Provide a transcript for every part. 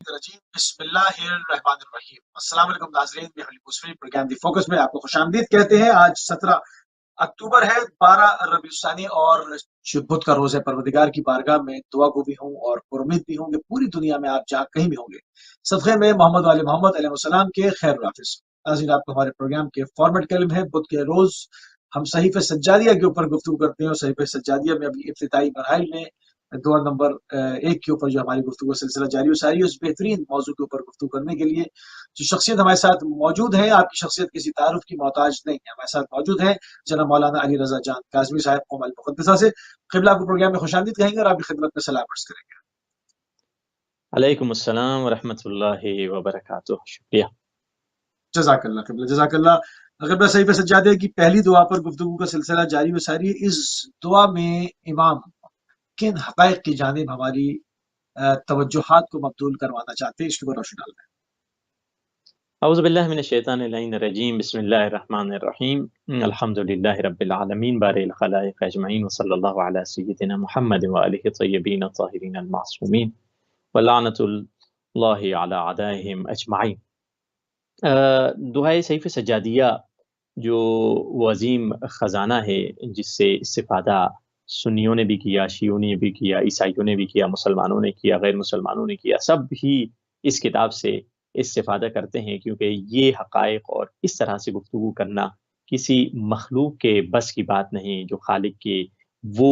الرجیم بسم اللہ الرحمن الرحیم۔ السلام علیکم ناظرین، میں حلیب مسفری پروگرام دی فوکس میں آپ کو خوش آمدید کہتے ہیں۔ آج 17 اکتوبر ہے، 12 ربیع الثانی، اور بدھ کا روز ہے۔ پروردگار کی بارگاہ میں دعا گو بھی ہوں اور امید بھی ہوں کہ پوری دنیا میں آپ جہاں کہیں بھی ہوں گے صدقے میں محمد والے محمد علیہ السلام کے خیر حافظ۔ ناظرین، آپ کو ہمارے پروگرام کے فارمیٹ کا علم ہے۔ بدھ کے روز ہم صحیفہ سجادیہ کے اوپر گفتگو کرتے ہیں، اور صحیفہ سجادیہ میں ابھی ابتدائی مراحل میں دعا نمبر 1 کے اوپر جو ہماری گفتگو کا سلسلہ جاری و ساری ہے، اس بہترین موضوع کے اوپر گفتگو کرنے کے لیے جو شخصیت ہمارے ساتھ موجود ہے، آپ کی شخصیت کسی تعارف کی محتاج نہیں ہے، ہمارے ساتھ موجود ہے جناب مولانا علی رضا جان کاظمی صاحب قوم المقدسہ سے۔ قبلہ کو پروگرام میں خوش آمدید کہیں گے اور آپ کی خدمت میں سلام عرض کریں گے۔ علیکم السلام ورحمۃ اللہ وبرکاتہ۔ شکریہ، جزاک اللہ قبلہ، جزاک اللہ۔ قبلہ صحیفہ سجادیہ کی پہلی دعا پر گفتگو کا سلسلہ جاری و ساری ہے۔ اس دعا میں امام کن حقائق کی جانب ہماری توجہات کو مبذول کروانا چاہتے ہیں، اس کے اوپر روشنی ڈالنا ہے۔ اعوذ باللہ من الشیطان اللعین الرجیم، بسم اللہ الرحمن الرحیم، الحمد للہ رب العالمین، بارئ الخلائق اجمعین، وصلی اللہ علی سیدنا محمد وآلہ الطیبین الطاہرین المعصومین، ولعنۃ اللہ علی اعدائہم اجمعین۔ دعائے صحیفہ سجادیہ جو وہ عظیم خزانہ ہے جس سے استفادہ سنیوں نے بھی کیا، شیعوں نے بھی کیا، عیسائیوں نے بھی کیا، مسلمانوں نے کیا، غیر مسلمانوں نے کیا، سب ہی اس کتاب سے استفادہ کرتے ہیں، کیونکہ یہ حقائق اور اس طرح سے گفتگو کرنا کسی مخلوق کے بس کی بات نہیں جو خالق کی وہ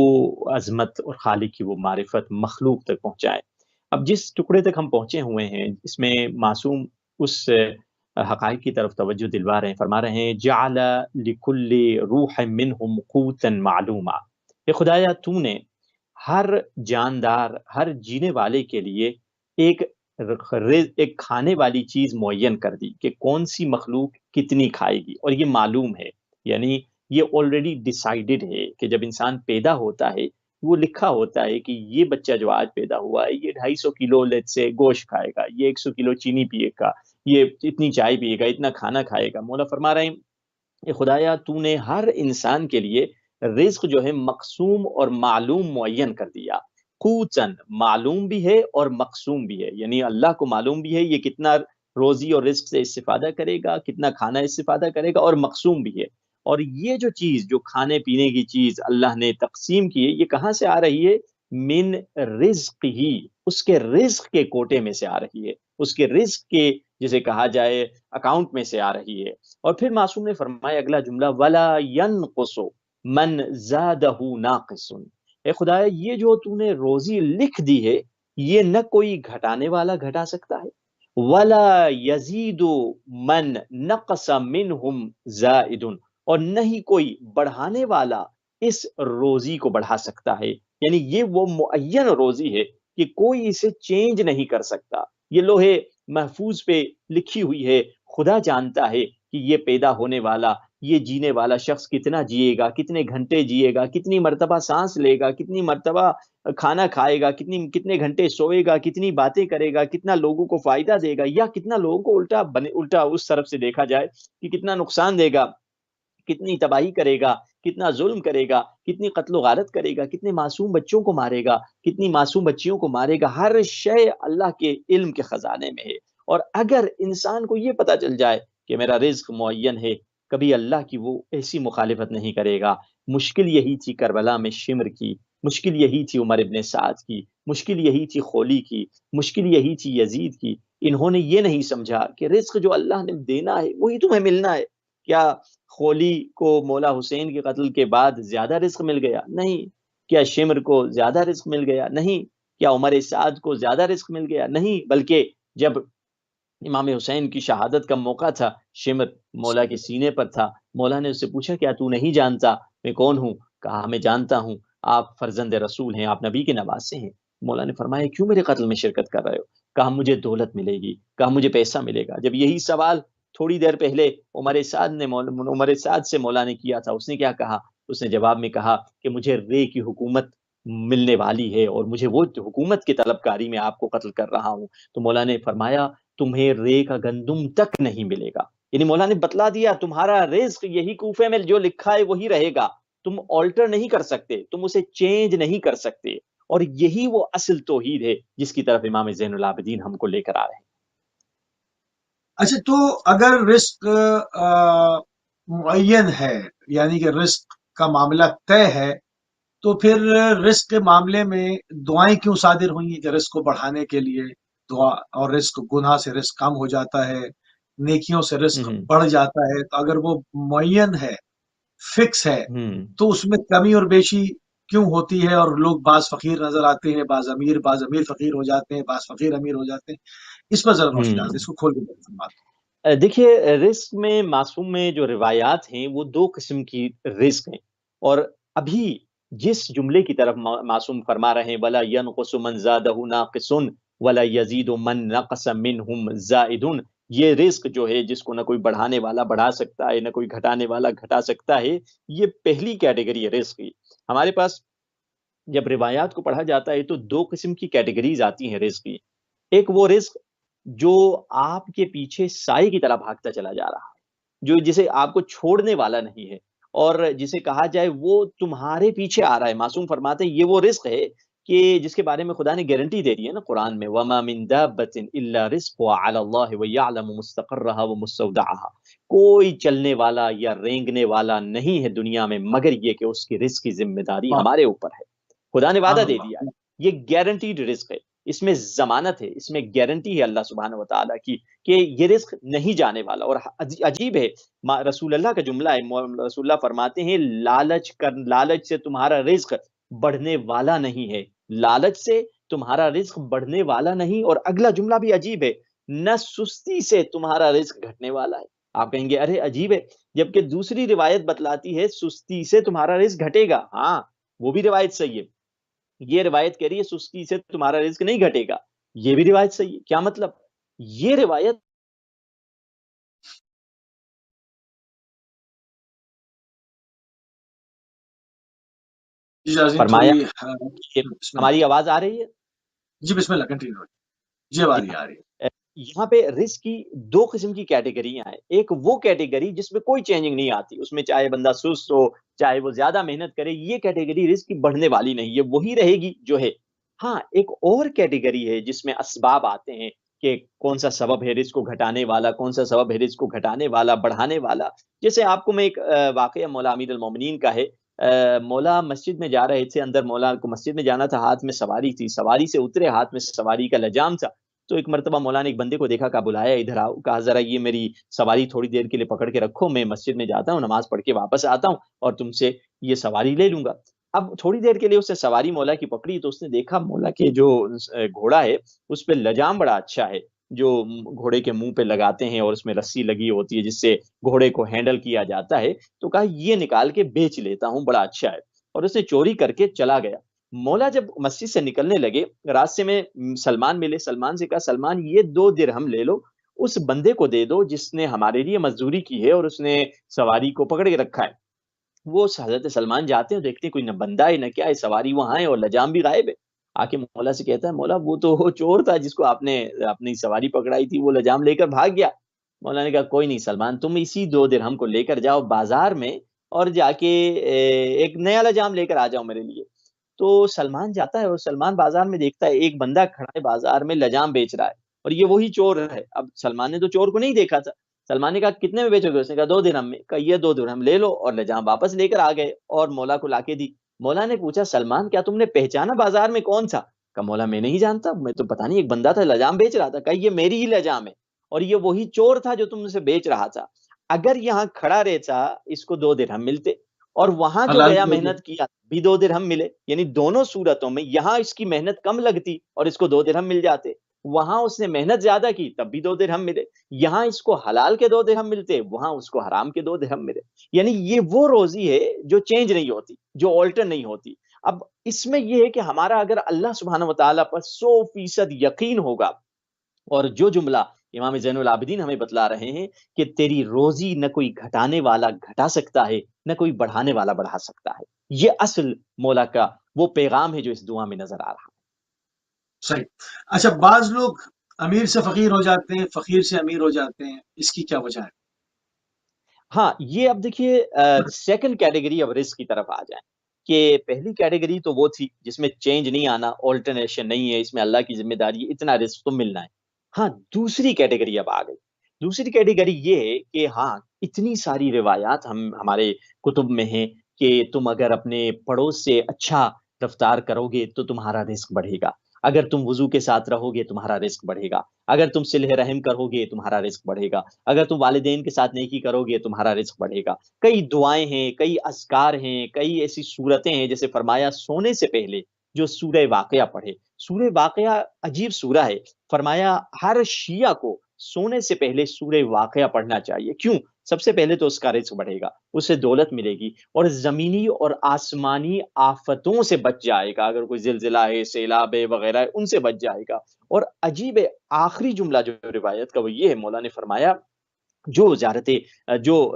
عظمت اور خالق کی وہ معرفت مخلوق تک پہنچائے۔ اب جس ٹکڑے تک ہم پہنچے ہوئے ہیں اس میں معصوم اس حقائق کی طرف توجہ دلوا رہے ہیں، فرما رہے ہیں جعل لکل روح منہم قوتا معلوما، کہ خدایا تو نے ہر جاندار، ہر جینے والے کے لیے ایک کھانے والی چیز معین کر دی کہ کون سی مخلوق کتنی کھائے گی، اور یہ معلوم ہے، یعنی یہ آلریڈی ڈیسائیڈڈ ہے کہ جب انسان پیدا ہوتا ہے وہ لکھا ہوتا ہے کہ یہ بچہ جو آج پیدا ہوا ہے یہ 250 کلو لیٹ سے گوشت کھائے گا، یہ 100 کلو چینی پیے گا، یہ اتنی چائے پیے گا، اتنا کھانا کھائے گا۔ مولا فرما رہے ہیں کہ خدایا تو نے ہر انسان کے لیے رزق جو ہے مقسوم اور معلوم معین کر دیا۔ قوتاً معلوم بھی ہے اور مقسوم بھی ہے، یعنی اللہ کو معلوم بھی ہے یہ کتنا روزی اور رزق سے استفادہ کرے گا، کتنا کھانا استفادہ کرے گا، اور مقسوم بھی ہے۔ اور یہ جو چیز، جو کھانے پینے کی چیز اللہ نے تقسیم کی ہے، یہ کہاں سے آ رہی ہے؟ من رزق ہی، اس کے رزق کے کوٹے میں سے آ رہی ہے، اس کے رزق کے جسے کہا جائے اکاؤنٹ میں سے آ رہی ہے۔ اور پھر معصوم نے فرمایا اگلا جملہ وَلَا يَنْقُصُ مَنْ زَادَهُ نَاقِصٌ، اے خدایا یہ جو تو نے روزی لکھ دی ہے یہ نہ کوئی گھٹانے والا گھٹا سکتا ہے، وَلَا يَزِيدُ مَنْ نَقَصَ مِنْهُمْ زَائِدٌ، اور نہ ہی کوئی بڑھانے والا اس روزی کو بڑھا سکتا ہے، یعنی یہ وہ معین روزی ہے کہ کوئی اسے چینج نہیں کر سکتا، یہ لوہے محفوظ پہ لکھی ہوئی ہے۔ خدا جانتا ہے کہ یہ پیدا ہونے والا، یہ جینے والا شخص کتنا جیے گا، کتنے گھنٹے جیے گا، کتنی مرتبہ سانس لے گا، کتنی مرتبہ کھانا کھائے گا، کتنے گھنٹے سوئے گا، کتنی باتیں کرے گا، کتنا لوگوں کو فائدہ دے گا، یا کتنا لوگوں کو الٹا اس طرف سے دیکھا جائے کہ کتنا نقصان دے گا، کتنی تباہی کرے گا، کتنا ظلم کرے گا، کتنی قتل و غارت کرے گا، کتنے معصوم بچوں کو مارے گا، کتنی معصوم بچیوں کو مارے گا، ہر شے اللہ کے علم کے خزانے میں ہے۔ اور اگر انسان کو یہ پتہ چل جائے کہ میرا رزق معین ہے، کبھی اللہ کی وہ ایسی مخالفت نہیں کرے گا۔ مشکل یہی تھی کربلا میں شمر کی، مشکل یہی تھی عمر ابن سعد کی، مشکل یہی تھی خولی کی، مشکل یہی تھی یزید کی۔ انہوں نے یہ نہیں سمجھا کہ رزق جو اللہ نے دینا ہے وہی تمہیں ملنا ہے۔ کیا خولی کو مولا حسین کے قتل کے بعد زیادہ رزق مل گیا؟ نہیں۔ کیا شمر کو زیادہ رزق مل گیا؟ نہیں۔ کیا عمر سعد کو زیادہ رزق مل گیا؟ نہیں۔ بلکہ جب امام حسین کی شہادت کا موقع تھا، شمر مولا کے سینے پر تھا، مولا نے اس سے پوچھا کیا تو نہیں جانتا میں کون ہوں؟ کہا میں جانتا ہوں، آپ فرزند رسول ہیں، آپ نبی کے نواسے ہیں۔ مولا نے فرمایا کیوں میرے قتل میں شرکت کر رہے ہو؟ کہا مجھے دولت ملے گی، کہا مجھے پیسہ ملے گا۔ جب یہی سوال تھوڑی دیر پہلے عمر سعد سے مولا نے کیا تھا، اس نے کیا کہا؟ اس نے جواب میں کہا کہ مجھے رے کی حکومت ملنے والی ہے اور مجھے وہ حکومت کی طلبکاری میں آپ کو قتل کر رہا ہوں۔ تو مولا نے فرمایا تمہیں رے کا گندم تک نہیں ملے گا، یعنی مولا نے بتلا دیا تمہارا رزق یہی کوفے میں جو لکھا ہے وہی رہے گا، تم آلٹر نہیں کر سکتے، تم اسے چینج نہیں کر سکتے۔ اور یہی وہ اصل توحید ہے جس کی طرف امام زین العابدین ہم کو لے کر آ رہے ہیں۔ اچھا، تو اگر رزق معین ہے، یعنی کہ رزق کا معاملہ طے ہے، تو پھر رزق کے معاملے میں دعائیں کیوں صادر ہوئی ہیں کہ رزق کو بڑھانے کے لیے دعا، اور رزق گناہ سے رزق کم ہو جاتا ہے، نیکیوں سے رزق ہوں بڑھ جاتا ہے؟ تو اگر وہ معین ہے، فکس ہے، ہوں تو اس میں کمی اور بیشی کیوں ہوتی ہے؟ اور لوگ بعض فقیر نظر آتے ہیں، بعض امیر فقیر ہو جاتے ہیں، بعض فقیر امیر ہو جاتے ہیں۔ اس پر ذرا روشنی ڈالتے ہیں، اس ہوں کو کھول کے فرماتے دیکھیے، رزق میں معصوم میں جو روایات ہیں وہ دو قسم کی رزق ہیں، اور ابھی جس جملے کی طرف معصوم فرما رہے ہیں وَلَا يَنْقُصُ مَنْ زَادَهُ نَاقِصٌ وَلَا يَزِيدُ مَنْ نَقَصَ مِنْهُمْ زَائِدٌ، یہ رزق جو ہے جس کو نہ کوئی بڑھانے والا بڑھا سکتا ہے نہ کوئی گھٹانے والا گھٹا سکتا ہے، یہ پہلی کیٹیگری ہے رزق کی۔ ہمارے پاس جب روایات کو پڑھا جاتا ہے تو دو قسم کی کیٹیگریز آتی ہیں رزق کی۔ ایک وہ رزق جو آپ کے پیچھے سائے کی طرح بھاگتا چلا جا رہا ہے، جو جسے آپ کو چھوڑنے والا نہیں ہے، اور جسے کہا جائے وہ تمہارے پیچھے آ رہا ہے۔ معصوم فرماتے ہیں یہ وہ رزق ہے کہ جس کے بارے میں خدا نے گارنٹی دے دی ہے نا قرآن میں، وَمَا مِن دَابَّةٍ إِلَّا رِزْقُهَا عَلَى اللَّهِ وَيَعْلَمُ مُسْتَقَرَّهَا وَمُسْتَوْدَعَهَا، کوئی چلنے والا یا رینگنے والا نہیں ہے دنیا میں مگر یہ کہ اس کی رزق کی ذمہ داری ہیں۔ ہمارے اوپر ہے۔ خدا نے وعدہ سبحان دے دیا اللہ۔ ہے، یہ گارنٹیڈ رزق ہے، اس میں ضمانت ہے، اس میں گارنٹی ہے اللہ سبحانہ وتعالیٰ کی کہ یہ رزق نہیں جانے والا۔ اور عجیب ہے، رسول اللہ کا جملہ ہے، رسول اللہ فرماتے ہیں لالچ سے تمہارا رزق بڑھنے والا نہیں ہے، لالچ سے تمہارا رزق بڑھنے والا نہیں۔ اور اگلا جملہ بھی عجیب ہے، نہ سستی سے تمہارا رزق گھٹنے والا ہے۔ آپ کہیں گے ارے عجیب ہے، جبکہ دوسری روایت بتلاتی ہے سستی سے تمہارا رزق گھٹے گا۔ ہاں، وہ بھی روایت صحیح ہے۔ یہ روایت کہہ رہی ہے سستی سے تمہارا رزق نہیں گھٹے گا، یہ بھی روایت صحیح ہے۔ کیا مطلب؟ یہ روایت جی عظیم، فرمایا تھوڑی کہ بسم اللہ۔ ہماری آواز آ رہی ہے؟ جی بسم اللہ، کنٹینیو۔ جی اب آ جی رہی ہے، ہاں۔ آ رہی ہے۔ یہاں پہ رزق کی دو قسم کی کیٹیگریاں ہیں، ایک وہ کیٹیگری جس میں کوئی چینجنگ نہیں آتی، اس میں چاہے بندہ سست ہو چاہے وہ زیادہ محنت کرے، یہ کیٹیگری رزق کی بڑھنے والی نہیں، یہ وہی رہے گی جو ہے۔ ہاں، ایک اور کیٹیگری ہے جس میں اسباب آتے ہیں کہ کون سا سبب ہے رزق کو گھٹانے والا، کون سا سبب ہے رزق کو گھٹانے والا بڑھانے والا۔ جیسے آپ کو میں ایک واقعہ مولا امیر المومنین کا ہے۔ مولا مسجد میں جا رہے تھے، اندر مولا کو مسجد میں جانا تھا، ہاتھ میں سواری تھی، سواری سے اترے، ہاتھ میں سواری کا لجام تھا۔ تو ایک مرتبہ مولا نے ایک بندے کو دیکھا، کہا بلایا ادھر آؤ، کہا ذرا یہ میری سواری تھوڑی دیر کے لیے پکڑ کے رکھو، میں مسجد میں جاتا ہوں، نماز پڑھ کے واپس آتا ہوں اور تم سے یہ سواری لے لوں گا۔ اب تھوڑی دیر کے لیے اس نے سواری مولا کی پکڑی تو اس نے دیکھا مولا کے جو گھوڑا ہے اس پہ لجام بڑا اچھا ہے، جو گھوڑے کے منہ پہ لگاتے ہیں اور اس میں رسی لگی ہوتی ہے جس سے گھوڑے کو ہینڈل کیا جاتا ہے، تو کہا یہ نکال کے بیچ لیتا ہوں، بڑا اچھا ہے، اور اس نے چوری کر کے چلا گیا۔ مولا جب مسجد سے نکلنے لگے، راستے میں سلمان ملے، سلمان سے کہا سلمان یہ 2 درہم لے لو، اس بندے کو دے دو جس نے ہمارے لیے مزدوری کی ہے اور اس نے سواری کو پکڑ کے رکھا ہے۔ وہ حضرت سلمان جاتے ہیں، دیکھتے ہیں کوئی نہ بندہ ہے نہ کیا ہے، سواری وہاں ہے اور لجام بھی غائب ہے۔ آ کے مولا سے کہتا ہے مولا وہ تو وہ چور تھا جس کو آپ نے اپنی سواری پکڑائی تھی، وہ لجام لے کر بھاگ گیا۔ مولا نے کہا کوئی نہیں سلمان، تم اسی 2 درہم کو لے کر جاؤ بازار میں اور جا کے ایک نیا لجام لے کر آ جاؤ میرے لیے۔ تو سلمان جاتا ہے اور سلمان بازار میں دیکھتا ہے ایک بندہ کھڑا ہے بازار میں لجام بیچ رہا ہے، اور یہ وہی چور ہے۔ اب سلمان نے تو چور کو نہیں دیکھا تھا، سلمان نے کہا کتنے میں بیچو گے؟ اس نے کہا 2 درہم میں۔ کہا یہ 2 درہم لے لو، اور لجام واپس لے کر آ گئے اور مولا کو لا کے دی۔ مولا نے پوچھا سلمان کیا تم نے پہچانا بازار میں کون تھا؟ کہا مولا میں نہیں جانتا، میں تو پتہ نہیں، ایک بندہ تھا لجام بیچ رہا تھا۔ کہا یہ میری ہی لجام ہے اور یہ وہی چور تھا جو تم سے بیچ رہا تھا، اگر یہاں کھڑا رہتا اس کو 2 درہم ملتے، اور وہاں جو حلال گیا کی وجہ محنت کیا بھی 2 درہم ملے، یعنی دونوں صورتوں میں یہاں اس کی محنت کم لگتی اور اس کو 2 درہم مل جاتے، وہاں اس نے محنت زیادہ کی تب بھی 2 درہم ملے، یہاں اس کو حلال کے 2 درہم ملتے، وہاں اس کو حرام کے 2 درہم ملے۔ یعنی یہ وہ روزی ہے جو چینج نہیں ہوتی، جو آلٹر نہیں ہوتی۔ اب اس میں یہ ہے کہ ہمارا اگر اللہ سبحانہ وتعالیٰ پر 100% یقین ہوگا، اور جو جملہ امام زین العابدین ہمیں بتلا رہے ہیں کہ تیری روزی نہ کوئی گھٹانے والا گھٹا سکتا ہے نہ کوئی بڑھانے والا بڑھا سکتا ہے، یہ اصل مولا کا وہ پیغام ہے جو اس دعا میں نظر آ رہا ہے۔ صحیح۔ اچھا، بعض لوگ امیر سے فقیر ہو جاتے ہیں، فقیر سے امیر ہو جاتے ہیں، اس کی کیا وجہ ہے؟ ہاں، یہ اب دیکھیے سیکنڈ کیٹیگری اب رزق کی طرف آ جائیں۔ کہ پہلی کیٹیگری تو وہ تھی جس میں چینج نہیں آنا، آلٹرنیشن نہیں ہے، اس میں اللہ کی ذمہ داری ہے، اتنا رزق تو ملنا ہے۔ ہاں، دوسری کیٹیگری اب آ گئی۔ دوسری کیٹیگری یہ ہے کہ ہاں، اتنی ساری روایات ہمارے کتب میں ہیں کہ تم اگر اپنے پڑوس سے اچھا رفتار کرو گے تو تمہارا رزق بڑھے گا، اگر تم وضو کے ساتھ رہو گے تمہارا رزق بڑھے گا، اگر تم صلہ رحم کرو گے تمہارا رزق بڑھے گا، اگر تم والدین کے ساتھ نیکی کرو گے تمہارا رزق بڑھے گا۔ کئی دعائیں ہیں، کئی اذکار ہیں، کئی ایسی صورتیں ہیں، جیسے فرمایا سونے سے پہلے جو سورہ واقعہ پڑھے۔ سورہ واقعہ عجیب سورہ ہے، فرمایا ہر شیعہ کو سونے سے پہلے سورہ واقعہ پڑھنا چاہیے۔ کیوں؟ سب سے پہلے تو اس کا رزق بڑھے گا، اسے دولت ملے گی، اور زمینی اور آسمانی آفتوں سے بچ جائے گا، اگر کوئی زلزلہ ہے، سیلاب ہے وغیرہ ہے، ان سے بچ جائے گا۔ اور عجیب آخری جملہ جو روایت کا وہ یہ ہے، مولا نے فرمایا جو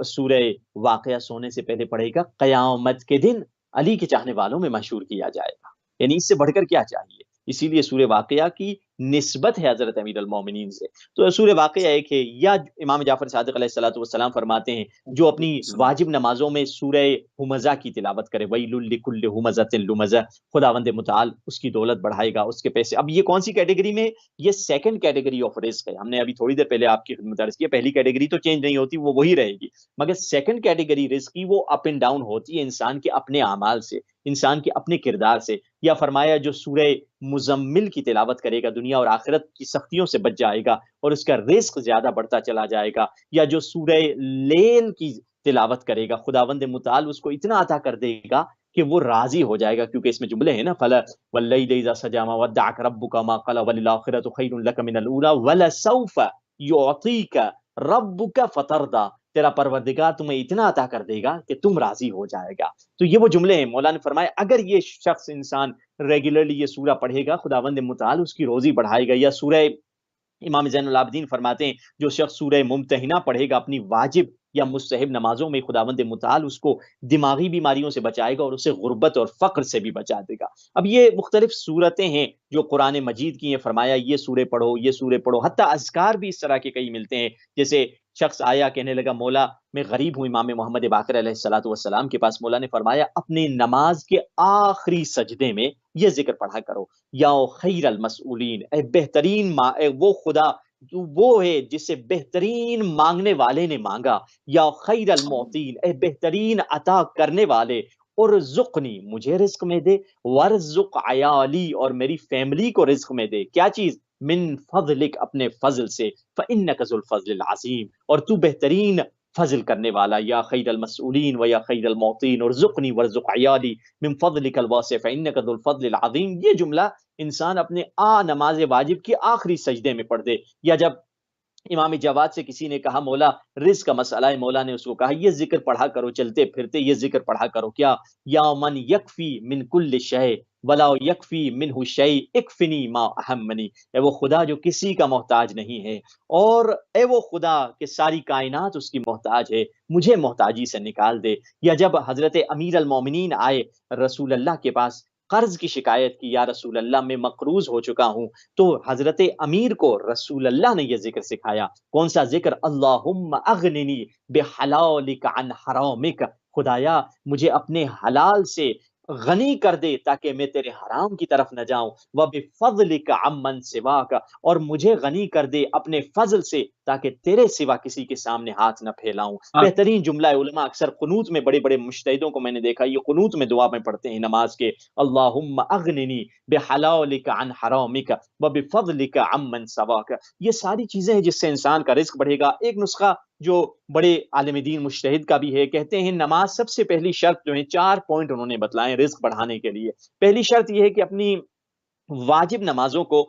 سورہ واقعہ سونے سے پہلے پڑھے گا قیامت کے دن علی کے چاہنے والوں میں مشہور کیا جائے گا۔ یعنی اس سے بڑھ کر کیا چاہیے؟ اسی لیے سورہ واقعہ کی نسبت ہے حضرت امیر المومنین سے۔ تو سورہ واقعہ ایک ہے، یا امام جعفر صادق علیہ الصلوۃ والسلام فرماتے ہیں جو اپنی واجب نمازوں میں سورہ ہمزہ کی تلاوت کرے، ویل لکل ہمزۃ لمزہ، خداوند متعال اس کی دولت بڑھائے گا، اس کے پیسے۔ اب یہ کون سی کیٹیگری میں؟ یہ سیکنڈ کیٹیگری آف رزق ہے۔ ہم نے ابھی تھوڑی دیر پہلے آپ کی خدمت عرض کی، پہلی کیٹیگری تو چینج نہیں ہوتی، وہ وہی رہے گی، مگر سیکنڈ کیٹیگری رزق کی وہ اپ اینڈ ڈاؤن ہوتی ہے انسان کے اپنے اعمال سے، انسان کے اپنے کردار سے۔ یا فرمایا جو سورہ مزمل کی تلاوت کرے گا دنیا اور آخرت کی سختیوں سے بچ جائے گا اور اس کا رزق زیادہ بڑھتا چلا جائے گا۔ یا جو سورہ لیل کی تلاوت کرے گا خداوند متعال اس کو اتنا عطا کر دے گا کہ وہ راضی ہو جائے گا، کیونکہ اس میں جملے ہیں نا، فلا واللیل اذا سجى ما ودعك ربك ما قلى وللآخرة خير لك من الأولى ولسوف يعطيك ربك فترضى، تیرا پروردگار تمہیں اتنا عطا کر دے گا کہ تم راضی ہو جائے گا۔ تو یہ وہ جملے ہیں، مولا نے فرمایا اگر یہ شخص انسان ریگولرلی یہ سورہ پڑھے گا خداوند متعال اس کی روزی بڑھائے گا۔ یا سورہ امام زین العابدین فرماتے ہیں جو شخص سورہ ممتحنہ پڑھے گا اپنی واجب یا مستحب نمازوں میں، خداوند متعال اس کو دماغی بیماریوں سے بچائے گا اور اسے غربت اور فقر سے بھی بچا دے گا۔ اب یہ مختلف صورتیں ہیں جو قرآن مجید کی ہیں، فرمایا یہ سورے پڑھو، یہ سورے پڑھو۔ حتیٰ اذکار بھی اس طرح کے کئی ملتے ہیں، جیسے شخص آیا کہنے لگا مولا میں غریب ہوں امام محمد باقر علیہ الصلوۃ والسلام کے پاس، مولا نے فرمایا اپنے نماز کے آخری سجدے میں یہ ذکر پڑھا کرو، یا خیر المسئولین، اے بہترین اے وہ خدا وہ ہے جس سے بہترین مانگنے والے نے مانگا، یا خیر المعطین، اے بہترین عطا کرنے والے، ارزقنی مجھے رزق میں دے، ورزق عیالی اور میری فیملی کو رزق میں دے۔ کیا چیز؟ من فضلک، اپنے فضل سے، فإنک ذو الفضل العظیم، اور تو بہترین فضل کرنے والا، یا خیر المسئولین و یا خیر المعطین ارزقنی ورزق عیالی من فضلک الواسع فإنک ذو الفضل العظیم۔ یہ جملہ انسان اپنے نماز واجب کے آخری سجدے میں پڑھ دے۔ یا جب امام جواد سے کسی نے کہا مولا رزق کا مسئلہ ہے، مولا نے اس کو کہا یہ ذکر پڑھا کرو، چلتے پھرتے یہ ذکر پڑھا کرو، کیا؟ یا من یکفی من کل شیء ولا یکفی منہ شیء اکفنی ما اہمنی، اے وہ خدا جو کسی کا محتاج نہیں ہے، اور اے وہ خدا کہ ساری کائنات اس کی محتاج ہے، مجھے محتاجی سے نکال دے۔ یا جب حضرت امیر المومنین آئے رسول اللہ کے پاس، قرض کی شکایت کی، یا رسول اللہ میں مقروض ہو چکا ہوں، تو حضرت امیر کو رسول اللہ نے یہ ذکر سکھایا۔ کون سا ذکر؟ اللہم اغننی بحلالک عن حرامک، خدایا مجھے اپنے حلال سے غنی کر دے تاکہ میں تیرے حرام کی طرف نہ جاؤں، وبفضلک عمن سواک، اور مجھے غنی کر دے اپنے فضل سے تاکہ تیرے سوا کسی کے سامنے ہاتھ نہ پھیلاؤں۔ بہترین جملہ ہے، علماء اکثر قنوت میں، بڑے بڑے مجتہدوں کو میں نے دیکھا یہ قنوت میں دعا میں پڑھتے ہیں نماز کے، اللہم اغننی بحلالک عن حرامک وبفضلک عمن سواک۔ یہ ساری چیزیں ہیں جس سے انسان کا رزق بڑھے گا۔ ایک نسخہ جو بڑے عالم دین مجتہد کا بھی ہے، کہتے ہیں نماز سب سے پہلی شرط جو ہے، 4 پوائنٹ انہوں نے بتلائے رزق بڑھانے کے لیے۔ پہلی شرط یہ ہے کہ اپنی واجب نمازوں کو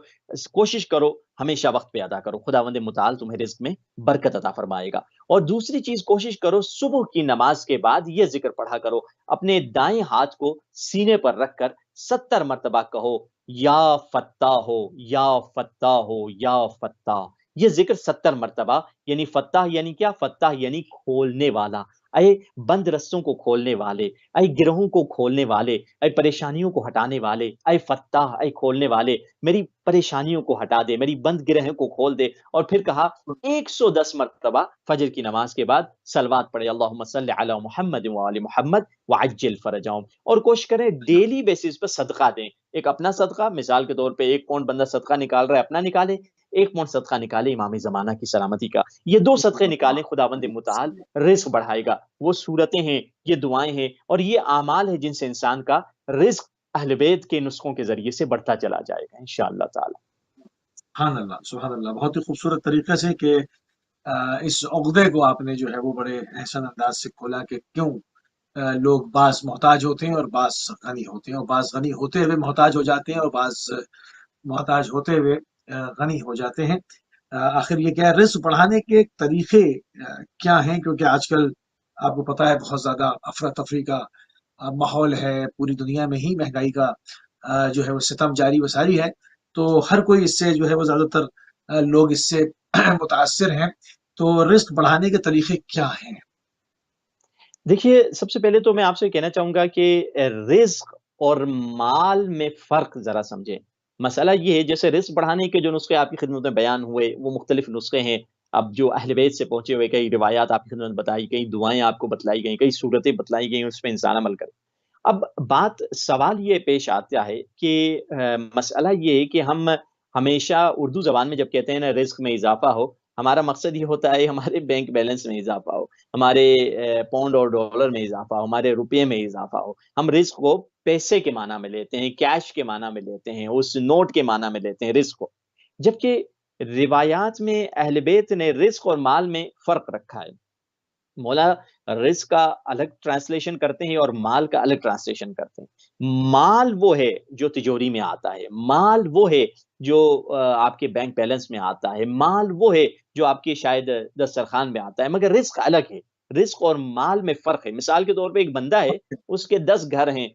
کوشش کرو ہمیشہ وقت پہ ادا کرو، خداوند متعال تمہیں رزق میں برکت عطا فرمائے گا۔ اور دوسری چیز کوشش کرو صبح کی نماز کے بعد یہ ذکر پڑھا کرو، اپنے دائیں ہاتھ کو سینے پر رکھ کر 70 مرتبہ کہو یا فتاح ہو یا فتاح ہو یا فتاح، یہ ذکر 70 مرتبہ، یعنی فتح یعنی کیا؟ فتح یعنی کھولنے والا، اے بند رستوں کو کھولنے والے، اے گرہوں کو کھولنے والے، اے پریشانیوں کو ہٹانے والے، اے فتح، اے کھولنے والے، میری پریشانیوں کو ہٹا دے، میری بند گرہوں کو کھول دے۔ اور پھر کہا 110 مرتبہ فجر کی نماز کے بعد صلوات پڑھے، اللہم صلی علی محمد وآل محمد وعجل فرجہم۔ اور کوشش کریں ڈیلی بیسس پہ صدقہ دیں، ایک اپنا صدقہ، مثال کے طور پہ 1 پاؤنڈ بندہ صدقہ نکال رہا ہے، اپنا نکالے، 1 پاؤنڈ صدقہ نکالے امام زمانہ کی سلامتی کا، یہ 2 صدقے نکالیں، خداوند متعال رزق بڑھائے گا۔ وہ صورتیں ہیں، یہ دعائیں ہیں، اور یہ اعمال ہیں جن سے انسان کا رزق اہل بیت کے نسخوں کے ذریعے سے بڑھتا چلا جائے گا انشاءاللہ تعالی۔ سبحان اللہ، سبحان اللہ، بہت ہی خوبصورت طریقے سے کہ اس عقدے کو آپ نے جو ہے وہ بڑے احسن انداز سے کھولا کہ کیوں لوگ بعض محتاج ہوتے ہیں اور بعض غنی ہوتے ہیں، اور بعض غنی ہوتے ہوئے محتاج ہو جاتے ہیں اور بعض محتاج ہوتے ہوئے غنی ہو جاتے ہیں۔ آخر یہ کیا ہے، رزق بڑھانے کے طریقے کیا ہیں؟ کیونکہ آج کل آپ کو پتہ ہے بہت زیادہ افراتفری کا ماحول ہے، پوری دنیا میں ہی مہنگائی کا جو ہے وہ ستم جاری و ساری ہے، تو ہر کوئی اس سے جو ہے وہ زیادہ تر لوگ اس سے متاثر ہیں، تو رزق بڑھانے کے طریقے کیا ہیں؟ دیکھیے سب سے پہلے تو میں آپ سے کہنا چاہوں گا کہ رزق اور مال میں فرق ذرا سمجھیں۔ مسئلہ یہ ہے جیسے رزق بڑھانے کے جو نسخے آپ کی خدمت میں بیان ہوئے وہ مختلف نسخے ہیں، اب جو اہل بیت سے پہنچے ہوئے کئی روایات آپ کی خدمت میں بتائی، کئی دعائیں آپ کو بتلائی گئیں، کئی صورتیں بتلائی گئیں، اس پہ انسان عمل کرے۔ اب سوال یہ پیش آتا ہے کہ مسئلہ یہ ہے کہ ہم ہمیشہ اردو زبان میں جب کہتے ہیں نا رزق میں اضافہ ہو، ہمارا مقصد یہ ہوتا ہے ہمارے بینک بیلنس میں اضافہ ہو، ہمارے پاؤنڈ اور ڈالر میں اضافہ ہو، ہمارے روپے میں اضافہ ہو۔ ہم رزق کو پیسے کے معنی میں لیتے ہیں، کیش کے معنی میں لیتے ہیں، اس نوٹ کے معنی میں لیتے ہیں رزق کو، جبکہ روایات میں اہل بیت نے رزق اور مال میں فرق رکھا ہے۔ مولا رزق کا الگ ٹرانسلیشن کرتے ہیں اور مال کا الگ ٹرانسلیشن کرتے ہیں۔ مال وہ ہے جو تجوری میں آتا ہے، مال وہ ہے جو آپ کے بینک بیلنس میں آتا ہے، مال وہ ہے جو آپ کے شاید دسترخوان میں آتا ہے، مگر رزق الگ ہے۔ رزق اور مال میں فرق ہے۔ مثال کے طور پہ ایک بندہ ہے، اس کے 10 گھر ہیں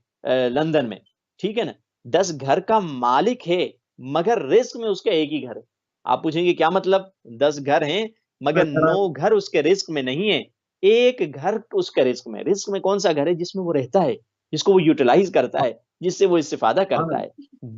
لندن میں، ٹھیک ہے نا، 10 گھر کا مالک ہے مگر رزق میں اس کا ایک ہی گھر ہے۔ آپ پوچھیں گے کیا مطلب؟ 10 گھر ہیں مگر 9 گھر اس کے رزق میں نہیں ہیں، ایک گھر اس کا رزق میں۔ رزق میں کون سا گھر ہے؟ جس میں وہ رہتا ہے، جس کو وہ یوٹیلائز کرتا ہے، جس سے وہ استفادہ کرتا ہے،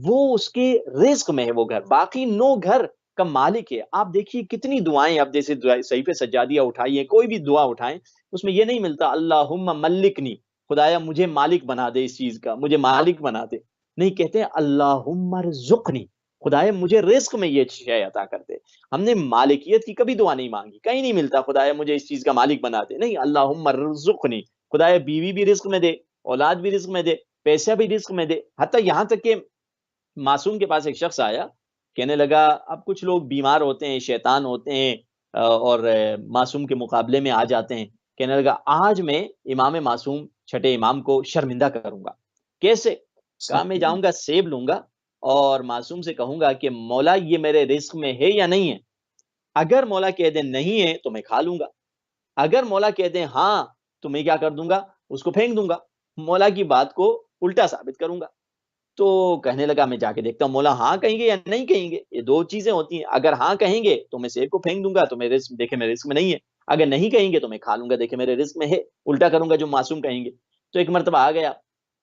وہ اس کے رزق میں ہے وہ گھر، باقی 9 گھر کا مالک ہے۔ آپ دیکھیے کتنی دعائیں، آپ جیسے صحیفے سجادیہ اٹھائیے، کوئی بھی دعا اٹھائیں، اس میں یہ نہیں ملتا اللہم ملکنی، خدایا مجھے مالک بنا دے اس چیز کا، مجھے مالک بنا دے، نہیں، کہتے ہیں اللہم ارزقنی، خدایا مجھے رزق میں یہ شے عطا کر دے۔ ہم نے مالکیت کی کبھی دعا نہیں مانگی، کہیں نہیں ملتا خدایا مجھے اس چیز کا مالک بنا دے، نہیں، اللہم ارزقنی، خدایا بیوی بھی رزق میں دے، اولاد بھی رزق میں دے، پیسہ بھی رزق میں دے۔ حتیٰ یہاں تک کہ معصوم کے پاس ایک شخص آیا، کہنے لگا اب کچھ لوگ بیمار ہوتے ہیں، شیطان ہوتے ہیں، اور معصوم کے مقابلے میں آ جاتے ہیں، کہنے لگا آج میں امام معصوم چھٹے امام کو شرمندہ کروں گا۔ کیسے؟ کہا میں جاؤں گا سیب لوں گا اور معصوم سے کہوں گا کہ مولا یہ میرے رزق میں ہے یا نہیں ہے؟ اگر مولا کہہ دیں نہیں ہے تو میں کھا لوں گا، اگر مولا کہہ دیں ہاں تو میں کیا کر دوں گا؟ اس کو پھینک دوں گا، مولا کی بات کو الٹا ثابت کروں گا۔ تو کہنے لگا میں جا کے دیکھتا ہوں مولا ہاں کہیں گے یا نہیں کہیں گے، یہ 2 چیزیں ہوتی ہیں، اگر ہاں کہیں گے تو میں سیب کو پھینک دوں گا، تو میرے رزق دیکھے میرے رزق میں نہیں ہے، اگر نہیں کہیں گے تو میں کھا لوں گا، دیکھے میرے رزق میں ہے، الٹا کروں گا جو معصوم کہیں گے۔ تو ایک مرتبہ آ گیا،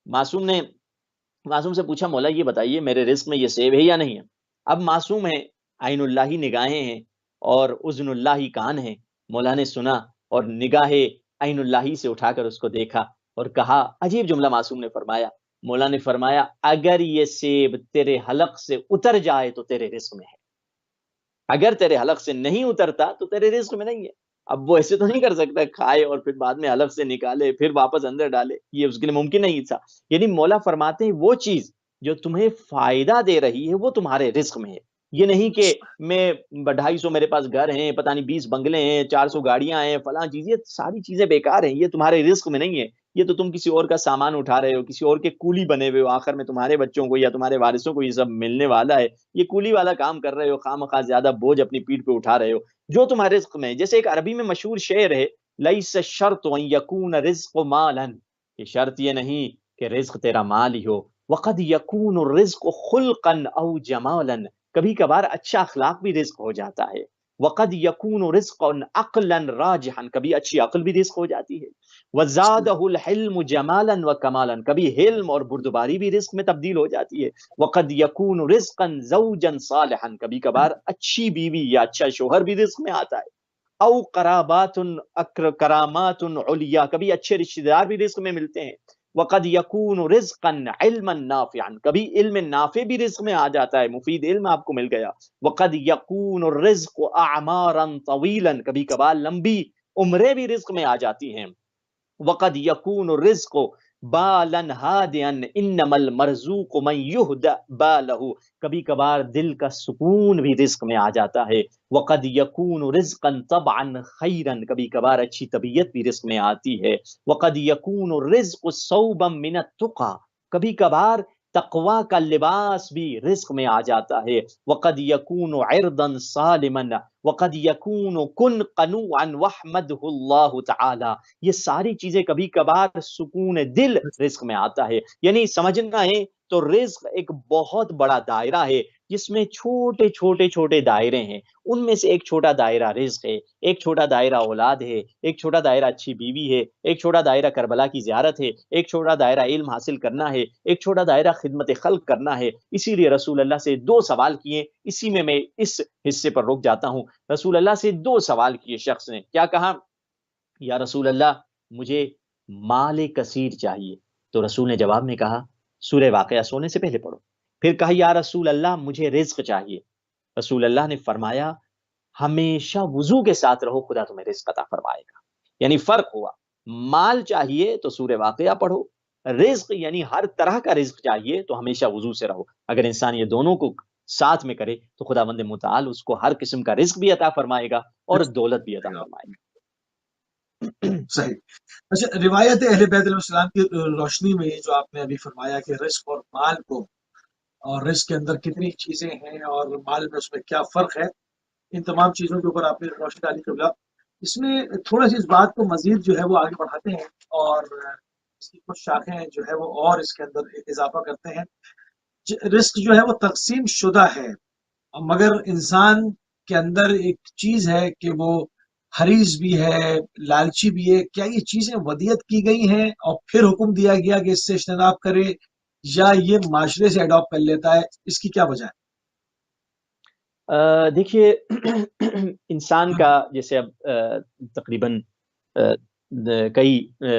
معصوم سے پوچھا مولا یہ بتائیے میرے رزق میں یہ سیب ہے یا نہیں ہے؟ اب معصوم ہے، عین اللہ نگاہیں ہیں اور اذن اللہ کان ہیں، مولا نے سنا اور نگاہ عین اللہ سے اٹھا کر اس کو دیکھا اور کہا، عجیب جملہ معصوم نے فرمایا، مولا نے فرمایا اگر یہ سیب تیرے حلق سے اتر جائے تو تیرے رزق میں ہے، اگر تیرے حلق سے نہیں اترتا تو تیرے رزق میں نہیں ہے۔ اب وہ ایسے تو نہیں کر سکتا کھائے اور پھر بعد میں حلق سے نکالے پھر واپس اندر ڈالے، یہ اس کے لیے ممکن نہیں تھا۔ یعنی مولا فرماتے ہیں وہ چیز جو تمہیں فائدہ دے رہی ہے وہ تمہارے رزق میں ہے، یہ نہیں کہ میں 250 میرے پاس گھر ہیں، پتہ نہیں 20 بنگلے ہیں، 400 گاڑیاں ہیں، فلاں چیز، یہ ساری چیزیں بیکار ہیں، یہ تمہارے رزق میں نہیں ہے، یہ تو تم کسی اور کا سامان اٹھا رہے ہو، کسی اور کے کولی بنے ہوئے ہو، آخر میں تمہارے بچوں کو یا تمہارے وارثوں کو یہ سب ملنے والا ہے، یہ کولی والا کام کر رہے ہو، خواہ زیادہ بوجھ اپنی پیٹھ پہ اٹھا رہے ہو جو تمہارے رزق میں ہے۔ جیسے ایک عربی میں مشہور شعر ہے، لیس الشرط ان یکون رزق مالا، کہ شرط یہ نہیں کہ رزق تیرا مال ہی ہو، وقد یکون الرزق خلقا او جمالا، کبھی کبھار اچھا اخلاق بھی رزق ہو جاتا ہے۔ وقد یکون رزقا عقلا راجحا، کبھی اچھی عقل بھی رزق ہو جاتی ہے، وزادہ الحلم جمالا وکمالا، کبھی حلم اور بردباری بھی رزق میں تبدیل ہو جاتی ہے، وقد یکون رزقا زوجا صالحا، کبھی کبھار اچھی بیوی یا اچھا شوہر بھی رزق میں آتا ہے، او قرابات کرامات علیا، کبھی اچھے رشتہ دار بھی رزق میں ملتے ہیں، وقد یکون رزقا علما نافعا، کبھی علم نافع بھی رزق میں آ جاتا ہے، مفید علم آپ کو مل گیا، وقد یکون الرزق اعمارا طویلا، کبھی کبھار لمبی عمریں بھی رزق میں آ جاتی ہیں، وقد یکون الرزق بالا ہادیا انما المرزوق من یہدأ بالہ، کبھی کبھار دل کا سکون بھی رزق میں آ جاتا ہے، وقد یکون رزقا طبعا خیرا، کبھی کبھار اچھی طبیعت بھی رزق میں آتی ہے، وقد یکون الرزق صوبا من التقی، کبھی کبھار تقوی کا لباس بھی رزق میں آ جاتا ہے، وقد یکون عرضا سالما، وقد یکون کن قنوعا وحمدہ اللہ تعالی، یہ ساری چیزیں کبھی کبھار سکون دل رزق میں آتا ہے، یعنی سمجھنا ہے تو رزق ایک بہت بڑا دائرہ ہے جس میں چھوٹے چھوٹے چھوٹے دائرے ہیں، ان میں سے ایک چھوٹا دائرہ رزق ہے، ایک چھوٹا دائرہ اولاد ہے، ایک چھوٹا دائرہ اچھی بیوی ہے، ایک چھوٹا دائرہ کربلا کی زیارت ہے، ایک چھوٹا دائرہ علم حاصل کرنا ہے، ایک چھوٹا دائرہ خدمت خلق کرنا ہے، اسی لیے رسول اللہ سے 2 سوال کیے، اسی میں اس حصے پر رک جاتا ہوں، رسول اللہ سے 2 سوال کیے شخص نے، کیا کہا؟ یا رسول اللہ مجھے مال کثیر چاہیے، تو رسول نے جواب میں کہا سورہ واقعہ سونے سے پہلے پڑھو، پھر کہا یا رسول اللہ مجھے رزق چاہیے، رسول اللہ نے فرمایا ہمیشہ وضو کے ساتھ رہو، خدا تمہیں رزق عطا فرمائے گا، یعنی فرق ہوا، مال چاہیے تو سورہ واقعہ پڑھو، رزق یعنی ہر طرح کا رزق چاہیے تو ہمیشہ وضو سے رہو، اگر انسان یہ دونوں کو ساتھ میں کرے تو خداوند متعال اس کو ہر قسم کا رزق بھی عطا فرمائے گا اور دولت بھی عطا فرمائے گا۔ صحیح۔ اچھا، روایت اہل بیت علیہ السلام کی روشنی میں جو آپ نے ابھی فرمایا کہ رزق اور مال کو، اور رزق کے اندر کتنی چیزیں ہیں اور مال میں اس میں کیا فرق ہے، ان تمام چیزوں کے اوپر آپ نے روشنی ڈالی قبلہ، اس میں تھوڑا سی اس بات کو مزید جو ہے وہ آگے بڑھاتے ہیں اور اس کی کچھ شاخیں جو ہے وہ اور اس کے اندر اضافہ کرتے ہیں۔ رزق جو ہے وہ تقسیم شدہ ہے، مگر انسان کے اندر ایک چیز ہے کہ وہ حریص بھی ہے، لالچی بھی ہے، کیا یہ چیزیں ودیت کی گئی ہیں اور پھر حکم دیا گیا کہ اس سے اجتناب کرے، یا یہ معاشرے سے اڈاپٹ کر لیتا ہے؟ اس کی کیا وجہ ہے؟ دیکھیے انسان کا جیسے اب تقریباً کئی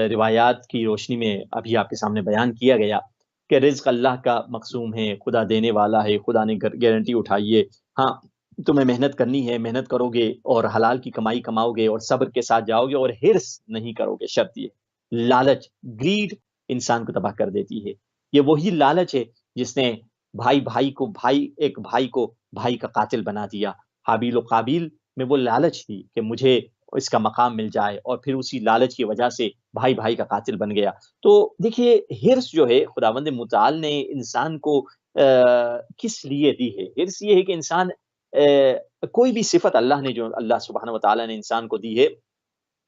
روایات کی روشنی میں ابھی آپ کے سامنے بیان کیا گیا کہ رزق اللہ کا مقسوم ہے، خدا دینے والا ہے، خدا نے گارنٹی اٹھائی ہے، ہاں تمہیں محنت کرنی ہے، محنت کرو گے اور حلال کی کمائی کماؤ گے اور صبر کے ساتھ جاؤ گے اور ہرس نہیں کرو گے، شرط یہ لالچ گریڈ انسان کو تباہ کر دیتی ہے، یہ وہی لالچ ہے جس نے ایک بھائی کو بھائی کا قاتل بنا دیا، حابیل و قابیل میں وہ لالچ تھی کہ مجھے اس کا مقام مل جائے، اور پھر اسی لالچ کی وجہ سے بھائی کا قاتل بن گیا۔ تو دیکھیے ہرس جو ہے خداوند متعال نے انسان کو کس لیے دی ہے؟ ہرس یہ ہے کہ انسان کوئی بھی صفت اللہ نے، جو اللہ سبحانہ و تعالیٰ نے انسان کو دی ہے،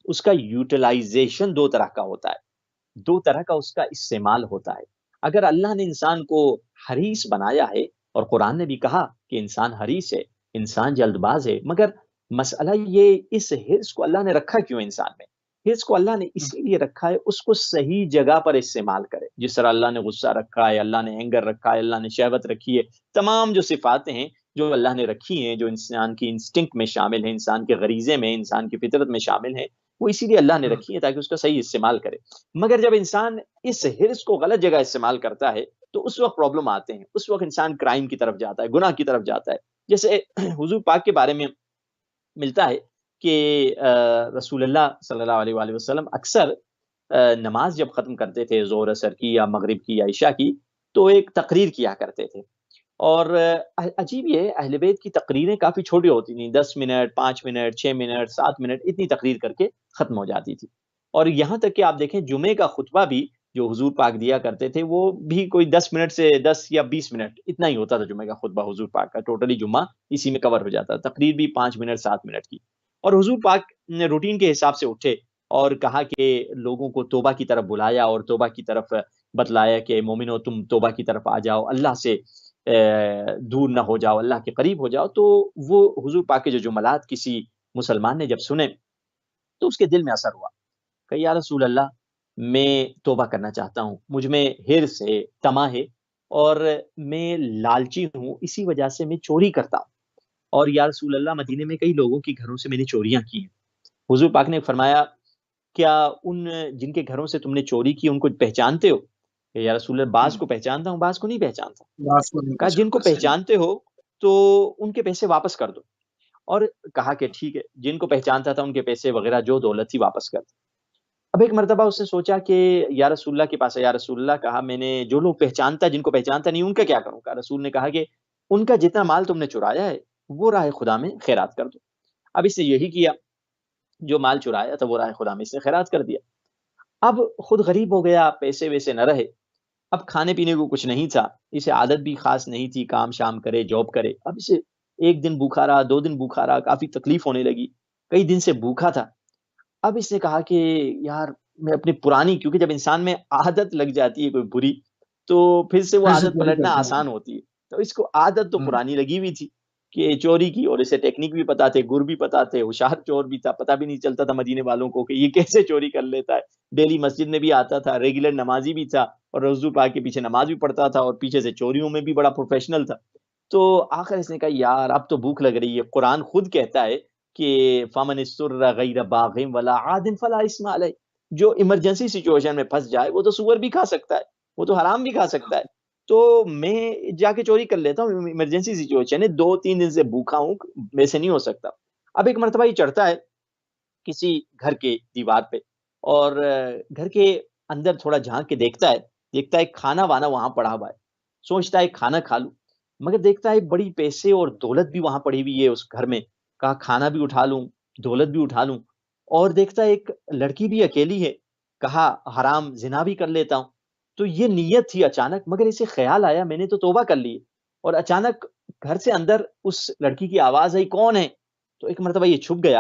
اس کا یوٹیلائزیشن 2 طرح کا ہوتا ہے، 2 طرح کا اس کا استعمال ہوتا ہے۔ اگر اللہ نے انسان کو حریص بنایا ہے، اور قرآن نے بھی کہا کہ انسان حریص ہے، انسان جلد باز ہے، مگر مسئلہ یہ اس حرص کو اللہ نے رکھا کیوں انسان میں؟ حرص کو اللہ نے اسی لیے رکھا ہے اس کو صحیح جگہ پر استعمال کرے، جس طرح اللہ نے غصہ رکھا ہے، اللہ نے اینگر رکھا ہے، اللہ نے شہوت رکھی ہے، تمام جو صفاتیں ہیں جو اللہ نے رکھی ہیں، جو انسان کی انسٹنکٹ میں شامل ہیں، انسان کے غریزے میں، انسان کی فطرت میں شامل ہیں، وہ اسی لیے اللہ نے رکھی ہے تاکہ اس کا صحیح استعمال کرے۔ مگر جب انسان اس حرص کو غلط جگہ استعمال کرتا ہے تو اس وقت پرابلم آتے ہیں، اس وقت انسان کرائم کی طرف جاتا ہے، گناہ کی طرف جاتا ہے۔ جیسے حضور پاک کے بارے میں ملتا ہے کہ رسول اللہ صلی اللہ علیہ وآلہ وسلم اکثر نماز جب ختم کرتے تھے، ظہر اثر کی یا مغرب کی یا عشاء کی، تو ایک تقریر کیا کرتے تھے، اور عجیب یہ اہل بیت کی تقریریں کافی چھوٹی ہوتی تھیں، 10 منٹ 5 منٹ 6 منٹ 7 منٹ اتنی تقریر کر کے ختم ہو جاتی تھی، اور یہاں تک کہ آپ دیکھیں جمعے کا خطبہ بھی جو حضور پاک دیا کرتے تھے وہ بھی کوئی 10 منٹ سے 10 یا 20 منٹ اتنا ہی ہوتا تھا، جمعے کا خطبہ حضور پاک کا ٹوٹلی جمعہ اسی میں کور ہو جاتا تھا، تقریر بھی 5 منٹ 7 منٹ کی، اور حضور پاک نے روٹین کے حساب سے اٹھے اور کہا کہ لوگوں کو توبہ کی طرف بلایا اور توبہ کی طرف بتلایا کہ مومنو تم توبہ کی طرف آ جاؤ، اللہ سے دور نہ ہو جاؤ، اللہ کے قریب ہو جاؤ. تو وہ حضور پاک کے جو جملات کسی مسلمان نے جب سنے تو اس کے دل میں اثر ہوا کہ یا رسول اللہ، میں توبہ کرنا چاہتا ہوں، مجھ میں حرص ہے، طمع ہے، اور میں لالچی ہوں، اسی وجہ سے میں چوری کرتا ہوں. اور یا رسول اللہ، مدینے میں کئی لوگوں کے گھروں سے میں نے چوریاں کی ہیں. حضور پاک نے فرمایا کیا ان جن کے گھروں سے تم نے چوری کی ان کو پہچانتے ہو؟ کہ یا رسول اللہ، بعض کو پہچانتا ہوں، بعض کو نہیں پہچانتا. بات کو نہیں کہا جن کو پہچانتا، صحیح. پہچانتے ہو تو ان کے پیسے واپس کر دو. اور کہا کہ ٹھیک ہے، جن کو پہچانتا تھا ان کے پیسے وغیرہ جو دولت تھی واپس کر دو. اب ایک مرتبہ اس نے سوچا کہ یا رسول اللہ کے پاس ہے. یا رسول اللہ، کہا میں نے جو لوگ پہچانتا جن کو پہچانتا نہیں ان کا کیا کروں؟ کہا رسول نے کہا کہ ان کا جتنا مال تم نے چرایا ہے وہ راہ خدا میں خیرات کر دو. اب اس نے یہی کیا، جو مال چرایا تھا وہ راہ خدا میں اس نے خیرات کر دیا. اب خود غریب ہو گیا، پیسے ویسے نہ رہے، اب کھانے پینے کو کچھ نہیں تھا، اسے عادت بھی خاص نہیں تھی کام شام کرے، جاب کرے. اب اسے ایک دن بھوکا رہا، 2 دن بھوکا رہا، کافی تکلیف ہونے لگی، کئی دن سے بھوکا تھا. اب اس نے کہا کہ یار میں اپنی پرانی، کیونکہ جب انسان میں عادت لگ جاتی ہے کوئی بری تو پھر سے وہ پھر سے عادت چوری پلٹنا کرتا آسان ہوتی ہے. تو اس کو عادت تو ہوں. پرانی لگی ہوئی تھی کہ چوری کی، اور اسے ٹیکنیک بھی پتا تھے، گر بھی پتا تھے، ہوشیار چور بھی تھا، پتا بھی نہیں چلتا تھا مدینے والوں کو کہ یہ کیسے چوری کر لیتا ہے. ڈیلی مسجد میں بھی آتا تھا، ریگولر نمازی بھی تھا، اور حضور پاک کے پیچھے نماز بھی پڑھتا تھا، اور پیچھے سے چوریوں میں بھی بڑا پروفیشنل تھا. تو آخر اس نے کہا یار اب تو بھوک لگ رہی ہے، قرآن خود کہتا ہے کہ فمن استر غیر باغ ولا عاد فلا اسم علیہ. جو ایمرجنسی سچویشن میں پھنس جائے وہ تو سور بھی کھا سکتا ہے، وہ تو حرام بھی کھا سکتا ہے. تو میں جا کے چوری کر لیتا ہوں، ایمرجنسی سچویشن ہے، 2-3 دن سے بھوکا ہوں، میں سے نہیں ہو سکتا. اب ایک مرتبہ یہ چڑھتا ہے کسی گھر کے دیوار پہ، اور گھر کے اندر تھوڑا جھانک کے دیکھتا ہے کھانا وانا وہاں پڑا ہوا ہے. سوچتا ہے کھانا کھا لوں، مگر دیکھتا ہے بڑی پیسے اور دولت بھی وہاں پڑی ہوئی ہے اس گھر میں. کہا کھانا بھی اٹھا لوں، دولت بھی اٹھا لوں. اور دیکھتا ہے ایک لڑکی بھی اکیلی ہے، کہا حرام زنا بھی کر لیتا ہوں. تو یہ نیت تھی اچانک، مگر اسے خیال آیا میں نے تو توبہ کر لی. اور اچانک گھر سے اندر اس لڑکی کی آواز آئی، کون ہے؟ تو ایک مرتبہ یہ چھپ گیا،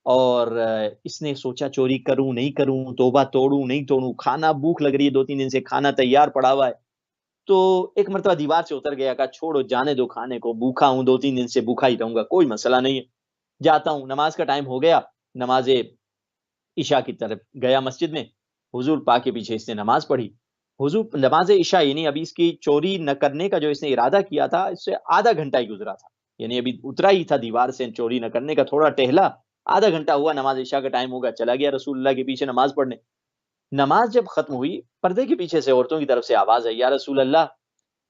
اور اس نے سوچا چوری کروں نہیں کروں، توبہ توڑوں نہیں توڑوں، کھانا بھوک لگ رہی ہے، 2-3 دن سے کھانا تیار پڑا ہوا ہے. تو ایک مرتبہ دیوار سے اتر گیا، کہا چھوڑو جانے دو کھانے کو، بھوکا ہوں، 2-3 دن سے بھوکا ہی رہوں گا، کوئی مسئلہ نہیں ہے، جاتا ہوں. نماز کا ٹائم ہو گیا، نماز عشاء کی طرف گیا مسجد میں، حضور پاک کے پیچھے اس نے نماز پڑھی. حضور نماز عشاء یعنی ابھی اس کی چوری نہ کرنے کا جو اس نے ارادہ کیا تھا اس سے آدھا گھنٹہ ہی گزرا تھا، یعنی ابھی اترا ہی تھا دیوار سے، چوری نہ کرنے کا تھوڑا ٹہلا، آدھا گھنٹہ ہوا، نماز عشاء کا ٹائم ہوگا، چلا گیا رسول اللہ کے پیچھے نماز پڑھنے. نماز جب ختم ہوئی، پردے کے پیچھے سے عورتوں کی طرف سے آواز آئی، یا رسول اللہ،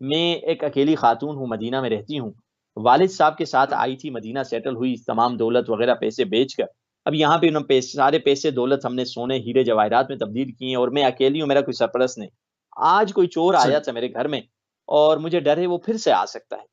میں ایک اکیلی خاتون ہوں، مدینہ میں رہتی ہوں، والد صاحب کے ساتھ آئی تھی، مدینہ سیٹل ہوئی، تمام دولت وغیرہ پیسے بیچ کر، اب یہاں پہ سارے پیسے دولت ہم نے سونے ہیرے جواہرات میں تبدیل کیے ہیں، اور میں اکیلی ہوں، میرا کوئی سرپرست نہیں. آج کوئی چور آیا صحیح. تھا میرے گھر میں، اور مجھے ڈر ہے وہ پھر سے آ سکتا ہے.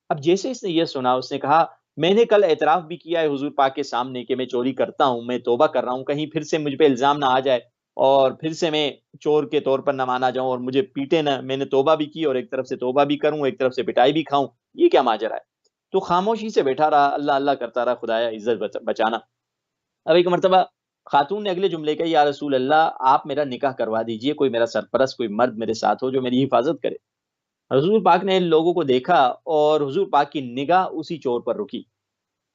اب جیسے اس نے یہ سنا، اس نے کہا میں نے کل اعتراف بھی کیا ہے حضور پاک کے سامنے کہ میں چوری کرتا ہوں، میں توبہ کر رہا ہوں، کہیں پھر سے مجھ پہ الزام نہ آ جائے اور پھر سے میں چور کے طور پر نہ مانا جاؤں اور مجھے پیٹے نہ. میں نے توبہ بھی کی، اور ایک طرف سے توبہ بھی کروں، ایک طرف سے پٹائی بھی کھاؤں، یہ کیا ماجرا ہے؟ تو خاموشی سے بیٹھا رہا، اللہ اللہ کرتا رہا، خدایا عزت بچانا. اب ایک مرتبہ خاتون نے اگلے جملے کا، یا رسول اللہ آپ میرا نکاح کروا دیجئے، کوئی میرا سرپرست، کوئی مرد میرے ساتھ ہو جو میری حفاظت کرے. حضور پاک نے لوگوں کو دیکھا، اور حضور پاک کی نگاہ اسی چور پر رکی.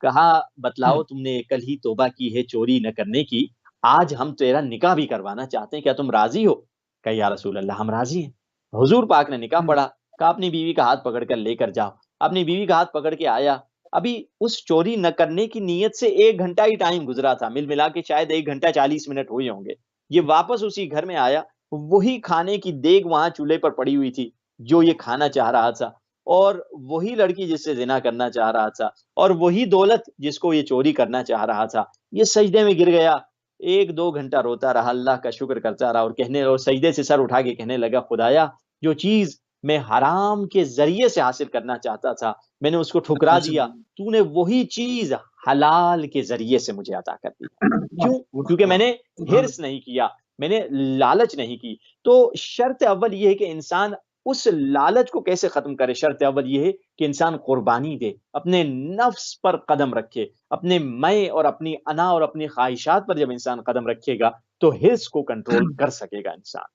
کہا بتلاؤ، تم نے کل ہی توبہ کی ہے چوری نہ کرنے کی، آج ہم تیرا نکاح بھی کروانا چاہتے ہیں، کیا تم راضی ہو؟ کہا یا رسول اللہ ہم راضی ہیں. حضور پاک نے نکاح پڑھا، کہا اپنی بیوی کا ہاتھ پکڑ کر لے کر جاؤ. اپنی بیوی کا ہاتھ پکڑ کے آیا، ابھی اس چوری نہ کرنے کی نیت سے 1 گھنٹہ ہی ٹائم گزرا تھا، مل ملا کے شاید 1 گھنٹہ 40 منٹ ہوئے ہوں گے. یہ واپس اسی گھر میں آیا، وہی کھانے کی دیگ وہاں چولہے پر پڑی ہوئی تھی جو یہ کھانا چاہ رہا تھا، اور وہی لڑکی جس سے زنا کرنا چاہ رہا تھا، اور وہی دولت جس کو یہ چوری کرنا چاہ رہا تھا. یہ سجدے میں گر گیا، 1-2 گھنٹہ روتا رہا، اللہ کا شکر کرتا رہا، اور سجدے سے سر اٹھا کے کہنے لگا خدایا جو چیز میں حرام کے ذریعے سے حاصل کرنا چاہتا تھا میں نے اس کو ٹھکرا دیا، تو نے وہی چیز حلال کے ذریعے سے مجھے عطا کر دی. کیوں؟ کیونکہ میں نے حرص نہیں کیا، میں نے لالچ نہیں کی. تو شرط اول یہ ہے کہ انسان اس لالچ کو کیسے ختم کرے. شرط اول یہ ہے کہ انسان قربانی دے، اپنے نفس پر قدم رکھے، اپنے میں اور اپنی انا اور اپنی خواہشات پر جب انسان قدم رکھے گا تو حرص کو کنٹرول کر سکے گا انسان.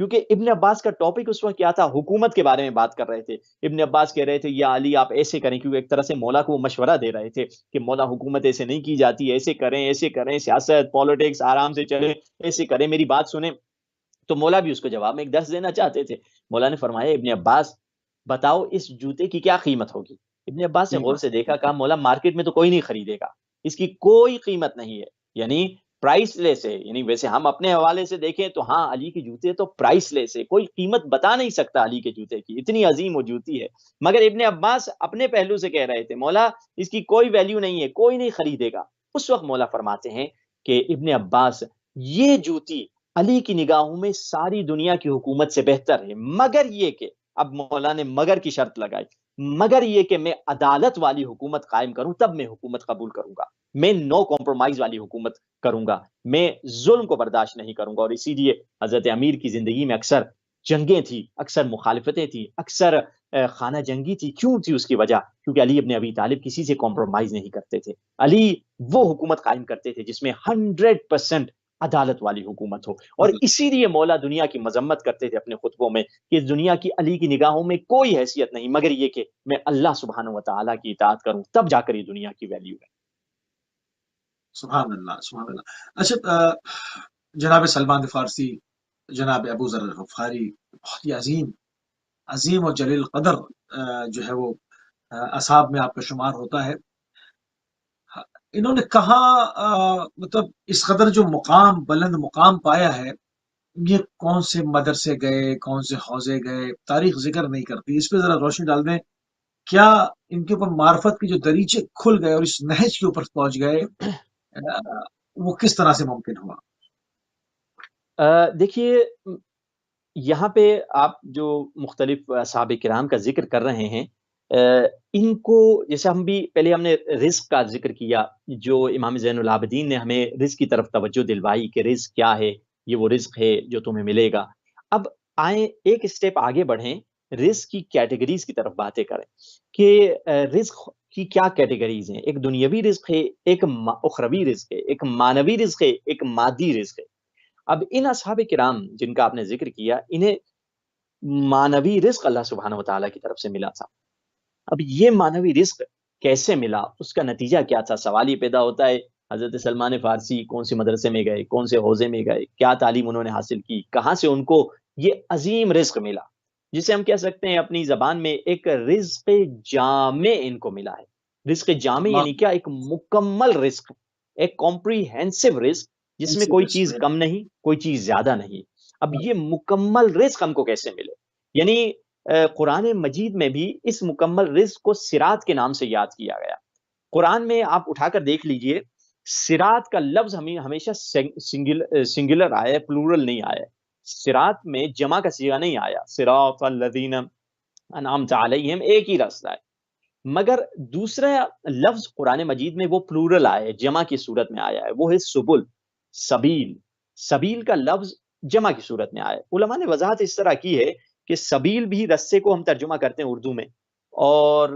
کیونکہ ابن عباس کا ٹاپک اس وقت کیا تھا؟ حکومت کے بارے میں بات کر رہے تھے. ابن عباس کہہ رہے تھے یا علی آپ ایسے کریں، کیونکہ ایک طرح سے مولا کو وہ مشورہ دے رہے تھے کہ مولا حکومت ایسے نہیں کی جاتی، ایسے کریں، سیاست پالیٹکس آرام سے چلے، ایسے کریں، میری بات سنیں. تو مولا بھی اس کو جواب میں ایک درس دینا چاہتے تھے. مولا نے فرمایا ابن عباس بتاؤ اس جوتے کی کیا قیمت ہوگی؟ ابن عباس نے غور سے دیکھا، کہا مولا مارکیٹ میں تو کوئی نہیں خریدے گا، اس کی کوئی قیمت نہیں ہے، یعنی پرائس لیس ہے. یعنی ویسے ہم اپنے حوالے سے دیکھیں تو ہاں علی کے جوتے تو پرائس لیس ہے، کوئی قیمت بتا نہیں سکتا علی کے جوتے کی، اتنی عظیم وہ جوتی ہے. مگر ابن عباس اپنے پہلو سے کہہ رہے تھے مولا اس کی کوئی ویلیو نہیں ہے، کوئی نہیں خریدے گا. اس وقت مولا فرماتے ہیں کہ ابن عباس یہ جوتی علی کی نگاہوں میں ساری دنیا کی حکومت سے بہتر ہے، مگر یہ کہ اب مولا نے مگر کی شرط لگائی، مگر یہ کہ میں عدالت والی حکومت قائم کروں تب میں حکومت قبول کروں گا، میں نو کمپرومائز والی حکومت کروں گا، میں ظلم کو برداشت نہیں کروں گا. اور اسی لیے حضرت امیر کی زندگی میں اکثر جنگیں تھی، اکثر مخالفتیں تھی، اکثر خانہ جنگی تھی. کیوں تھی اس کی وجہ؟ کیونکہ علی ابن ابی طالب کسی سے کمپرومائز نہیں کرتے تھے. علی وہ حکومت قائم کرتے تھے جس میں 100% عدالت والی حکومت ہو. اور اسی لیے مولا دنیا کی مذمت کرتے تھے اپنے خطبوں میں کہ دنیا کی علی کی نگاہوں میں کوئی حیثیت نہیں مگر یہ کہ میں اللہ سبحانہ و تعالیٰ کی اطاعت کروں، تب جا کر یہ دنیا کی ویلیو ہے. سبحان اللہ سبحان اللہ. اچھا جناب سلمان فارسی، جناب ابو ذر غفاری، بہت ہی عظیم اور جلیل قدر جو ہے وہ اصحاب میں آپ کا شمار ہوتا ہے. انہوں نے کہاں مطلب اس قدر جو مقام، بلند مقام پایا ہے، یہ کون سے مدرسے گئے، کون سے حوزے گئے، تاریخ ذکر نہیں کرتی. اس پہ ذرا روشنی ڈال دیں. کیا ان کے اوپر معرفت کے جو دریچے کھل گئے اور اس نہج کے اوپر پہنچ گئے، وہ کس طرح سے ممکن ہوا؟ دیکھیے یہاں پہ آپ جو مختلف اصحاب کرام کا ذکر کر رہے ہیں، ان کو جیسے ہم نے رزق کا ذکر کیا، جو امام زین العابدین نے ہمیں رزق کی طرف توجہ دلوائی کہ رزق کیا ہے، یہ وہ رزق ہے جو تمہیں ملے گا. اب آئیں ایک اسٹیپ آگے بڑھیں، رزق کی کیٹیگریز کی طرف باتیں کریں کہ رزق کی کیا کیٹیگریز ہیں. ایک دنیاوی رزق ہے، ایک اخروی رزق ہے، ایک مانوی رزق ہے، ایک مادی رزق ہے. اب ان اصحاب کرام جن کا آپ نے ذکر کیا، انہیں مانوی رزق اللہ سبحانہ و تعالیٰ کی طرف سے ملا تھا. اب یہ مانوی رزق کیسے ملا، اس کا نتیجہ کیا تھا؟ سوال یہ پیدا ہوتا ہے حضرت سلمان فارسی کون سے مدرسے میں گئے، کون سے حوزے میں گئے، کیا تعلیم انہوں نے حاصل کی، کہاں سے ان کو یہ عظیم رزق ملا، جسے ہم کہہ سکتے ہیں اپنی زبان میں ایک رزق جامع ان کو ملا ہے. رزق جامع یعنی کیا؟ ایک مکمل رزق، ایک کمپریہنسو رزق جس میں کوئی چیز کم نہیں، کوئی چیز زیادہ نہیں. اب یہ مکمل رزق ہم کو کیسے ملے؟ یعنی قرآن مجید میں بھی اس مکمل رزق کو صراط کے نام سے یاد کیا گیا. قرآن میں آپ اٹھا کر دیکھ لیجئے، صراط کا لفظ ہمیشہ سنگولر آیا ہے، پلورل نہیں آیا ہے. صراط میں جمع کا صیغہ نہیں آیا، صراط الذین انعمت علیہم ایک ہی راستہ ہے. مگر دوسرا لفظ قرآن مجید میں وہ پلورل آیا ہے، جمع کی صورت میں آیا ہے، وہ ہے سبل، سبیل. سبیل کا لفظ جمع کی صورت میں آیا ہے. علماء نے وضاحت اس طرح کی ہے کہ سبیل بھی رستے کو ہم ترجمہ کرتے ہیں اردو میں، اور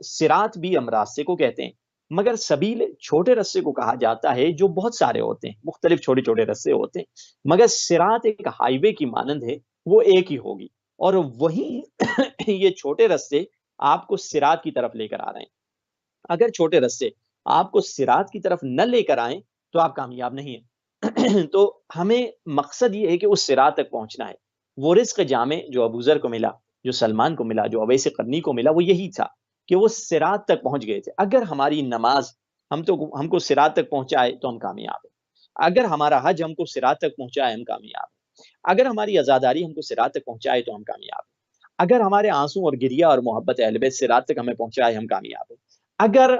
صراط بھی ہم راستے کو کہتے ہیں. مگر سبیل چھوٹے رستے کو کہا جاتا ہے جو بہت سارے ہوتے ہیں، مختلف چھوٹے چھوٹے رستے ہوتے ہیں. مگر صراط ایک ہائی وے کی مانند ہے، وہ ایک ہی ہوگی. اور وہی یہ چھوٹے رستے آپ کو صراط کی طرف لے کر آ رہے ہیں. اگر چھوٹے رستے آپ کو صراط کی طرف نہ لے کر آئیں تو آپ کامیاب نہیں ہیں. تو ہمیں مقصد یہ ہے کہ اس صراط تک پہنچنا ہے. وہ رزق جامع جو ابو ذر کو ملا، جو سلمان کو ملا، جو اویس قرنی کو ملا، وہ یہی تھا کہ وہ صراط تک پہنچ گئے تھے. اگر ہماری نماز ہم کو صراط تک پہنچائے تو ہم کامیاب ہیں. اگر ہمارا حج ہم کو صراط تک پہنچائے ہم کامیاب ہیں. اگر ہماری عزاداری ہم کو صراط تک پہنچائے تو ہم کامیاب ہیں. اگر ہمارے آنسو اور گریہ اور محبت اہل بیت صراط تک ہمیں پہنچائے ہم کامیاب ہیں. اگر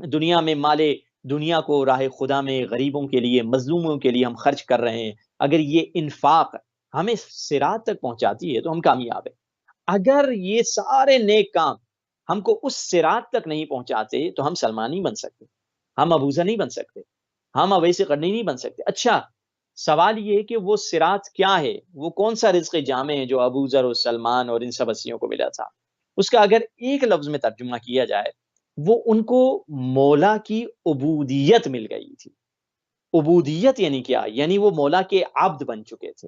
دنیا میں مالے دنیا کو راہ خدا میں غریبوں کے لیے، مظلوموں کے لیے ہم خرچ کر رہے ہیں، اگر یہ انفاق ہمیں صراط تک پہنچاتی ہے تو ہم کامیاب ہیں. اگر یہ سارے نیک کام ہم کو اس صراط تک نہیں پہنچاتے تو ہم سلمان نہیں بن سکتے، ہم ابوذر نہیں بن سکتے، ہم اویس قرنی نہیں بن سکتے. اچھا سوال یہ ہے کہ وہ صراط کیا ہے، وہ کون سا رزق جامع ہے جو ابوذر اور سلمان اور ان سب ہستیوں کو ملا تھا؟ اس کا اگر ایک لفظ میں ترجمہ کیا جائے، وہ ان کو مولا کی عبودیت مل گئی تھی. عبودیت یعنی کیا؟ یعنی وہ مولا کے عبد بن چکے تھے.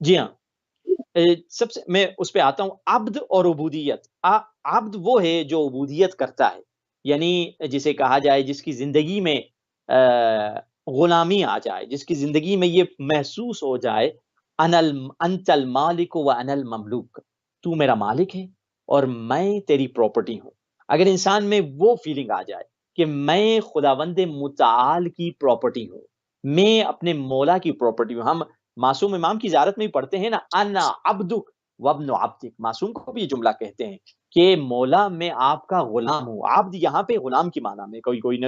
جی ہاں. سب سے میں اس پہ آتا ہوں. عبد اور عبودیت. عبد وہ ہے جو عبودیت کرتا ہے, یعنی جسے کہا جائے جس کی زندگی میں غلامی آ جائے, جس کی زندگی میں یہ محسوس ہو جائے انت المالک و انا المملوک, تو میرا مالک ہے اور میں تیری پراپرٹی ہوں. اگر انسان میں وہ فیلنگ آ جائے کہ میں خداوند متعال کی پراپرٹی ہوں, میں اپنے مولا کی پراپرٹی ہوں. ہم معصوم امام کی زیارت میں پڑھتے ہیں نا, انا عبدک وابن عبدک. معصوم کو بھی یہ جملہ کہتے ہیں کہ مولا میں آپ کا غلام ہوں. عبد یہاں پہ غلام کی معنی میں. کوئی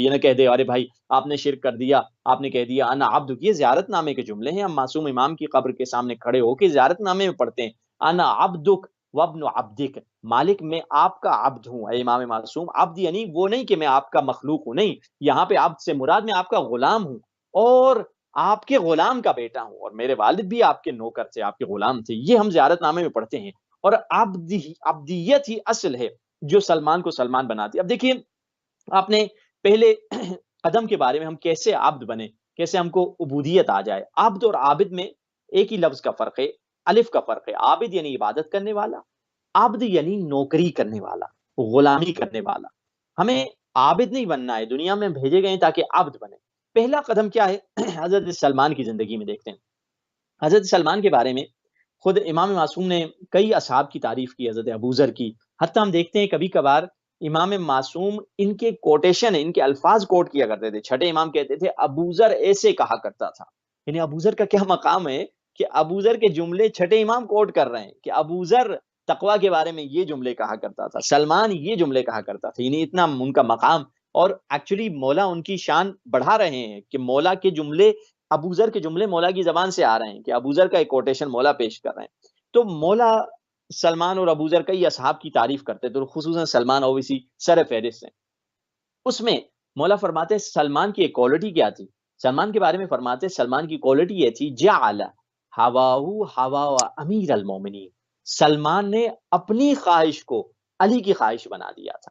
نہ کہہ دے ارے بھائی آپ نے شرک کر دیا, آپ نے کہہ دیا انا عبدک. یہ زیارت نامے کے جملے ہیں, ہم معصوم امام کی قبر کے سامنے کھڑے ہو کے زیارت نامے میں پڑھتے ہیں انا عبدک وابن عبدک, مالک میں آپ کا عبد ہوں اے امام معصوم. عبد یعنی وہ نہیں کہ میں آپ کا مخلوق ہوں, نہیں, یہاں پہ عبد سے مراد میں آپ کا غلام ہوں اور آپ کے غلام کا بیٹا ہوں, اور میرے والد بھی آپ کے نوکر تھے, آپ کے غلام تھے. یہ ہم زیارت نامے میں پڑھتے ہیں. اور عبدیت ہی اصل ہے جو سلمان کو سلمان بناتی. اب دیکھیے آپ نے پہلے قدم کے بارے میں, ہم کیسے عبد بنے, کیسے ہم کو عبودیت آ جائے. عبد اور عابد میں ایک ہی لفظ کا فرق ہے, الف کا فرق ہے. عابد یعنی عبادت کرنے والا, عبد یعنی نوکری کرنے والا, غلامی کرنے والا. ہمیں عابد نہیں بننا ہے, دنیا میں بھیجے گئے تاکہ عبد بنے. پہلا قدم کیا ہے, حضرت سلمان کی زندگی میں دیکھتے ہیں. حضرت سلمان کے بارے میں خود امام معصوم نے کئی اصحاب کی تعریف کی, حضرت ابوذر کی. حتیٰ ہم دیکھتے ہیں کبھی کبھار امام معصوم ان کے کوٹیشن, ان کے الفاظ کوٹ کیا کرتے تھے. چھٹے امام کہتے تھے ابوذر ایسے کہا کرتا تھا. یعنی ابوذر کا کیا مقام ہے کہ ابوذر کے جملے چھٹے امام کوٹ کر رہے ہیں کہ ابوذر تقوی کے بارے میں یہ جملے کہا کرتا تھا, سلمان یہ جملے کہا کرتا تھا. یعنی اتنا ان کا مقام, اور ایکچولی مولا ان کی شان بڑھا رہے ہیں کہ مولا کے جملے, ابوذر کے جملے مولا کی زبان سے آ رہے ہیں کہ ابوذر کا ایک کوٹیشن مولا پیش کر رہے ہیں. تو مولا سلمان اور ابوذر کئی اصحاب کی تعریف کرتے تھے, خصوصاً سلمان اویسی سر فہرست ہیں. اس میں مولا فرماتے سلمان کی ایک کوالٹی کیا تھی. سلمان کے بارے میں فرماتے سلمان کی کوالٹی یہ تھی, جعل ہواہ ہوا امیر المومنین. سلمان نے اپنی خواہش کو علی کی خواہش بنا دیا تھا.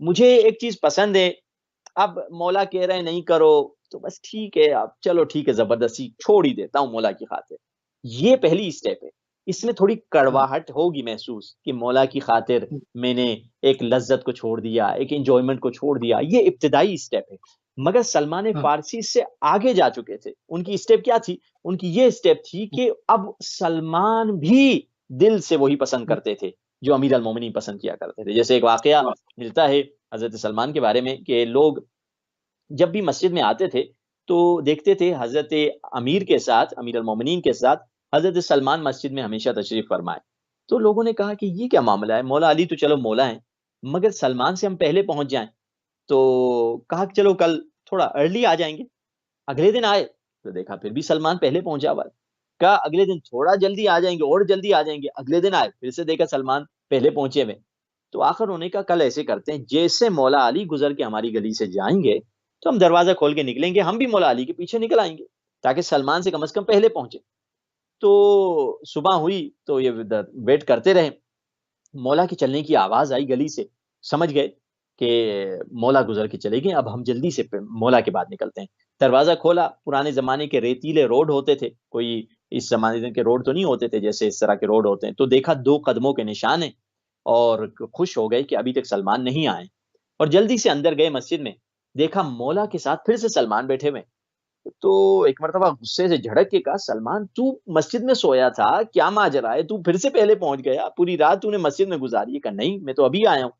مجھے ایک چیز پسند ہے, اب مولا کہہ رہے ہیں نہیں کرو تو بس ٹھیک ہے, اب چلو ٹھیک ہے, زبردستی چھوڑ ہی دیتا ہوں مولا کی خاطر. یہ پہلی اسٹیپ ہے. اس میں تھوڑی کڑواہٹ ہوگی محسوس کہ مولا کی خاطر میں نے ایک لذت کو چھوڑ دیا, ایک انجوائمنٹ کو چھوڑ دیا. یہ ابتدائی اسٹیپ ہے. مگر سلمان فارسی سے آگے جا چکے تھے. ان کی اسٹیپ کیا تھی, ان کی یہ اسٹیپ تھی کہ اب سلمان بھی دل سے وہی پسند کرتے تھے جو امیر المومنین پسند کیا کرتے تھے. جیسے ایک واقعہ ملتا ہے حضرت سلمان کے بارے میں کہ لوگ جب بھی مسجد میں آتے تھے تو دیکھتے تھے حضرت امیر کے ساتھ, امیر المومنین کے ساتھ حضرت سلمان مسجد میں ہمیشہ تشریف فرمائے. تو لوگوں نے کہا کہ یہ کیا معاملہ ہے, مولا علی تو چلو مولا ہیں مگر سلمان سے ہم پہلے پہنچ جائیں. تو کہا کہ چلو کل تھوڑا ارلی آ جائیں گے. اگلے دن آئے تو دیکھا پھر بھی سلمان پہلے پہنچا ہوا ہے. کہا اگلے دن تھوڑا جلدی آ جائیں گے, اور جلدی آ جائیں گے. اگلے دن آئے, پھر سے دیکھا سلمان پہلے پہنچے ہوئے. تو آخر انہوں نے کہا کل ایسے کرتے ہیں, جیسے مولا علی گزر کے ہماری گلی سے جائیں گے تو ہم دروازہ کھول کے نکلیں گے, ہم بھی مولا علی کے پیچھے نکل آئیں گے تاکہ سلمان سے کم از کم پہلے پہنچے. تو صبح ہوئی تو یہ ویٹ کرتے رہے. مولا کے چلنے کی آواز آئی گلی سے, سمجھ گئے کہ مولا گزر کے چلے گئے, اب ہم جلدی سے مولا کے بعد نکلتے ہیں. دروازہ کھولا, پرانے زمانے کے ریتیلے روڈ ہوتے تھے, کوئی اس زمانے کے روڈ تو نہیں ہوتے تھے جیسے اس طرح کے روڈ ہوتے ہیں. تو دیکھا 2 قدموں کے نشان ہیں, اور خوش ہو گئے کہ ابھی تک سلمان نہیں آئے, اور جلدی سے اندر گئے مسجد میں. دیکھا مولا کے ساتھ پھر سے سلمان بیٹھے ہوئے. تو ایک مرتبہ غصے سے جھڑک کے کہا سلمان تو مسجد میں سویا تھا, کیا ماجرا ہے, تو پھر سے پہلے پہنچ گیا, پوری رات تو نے مسجد میں گزاری. کہا نہیں میں تو ابھی آیا ہوں.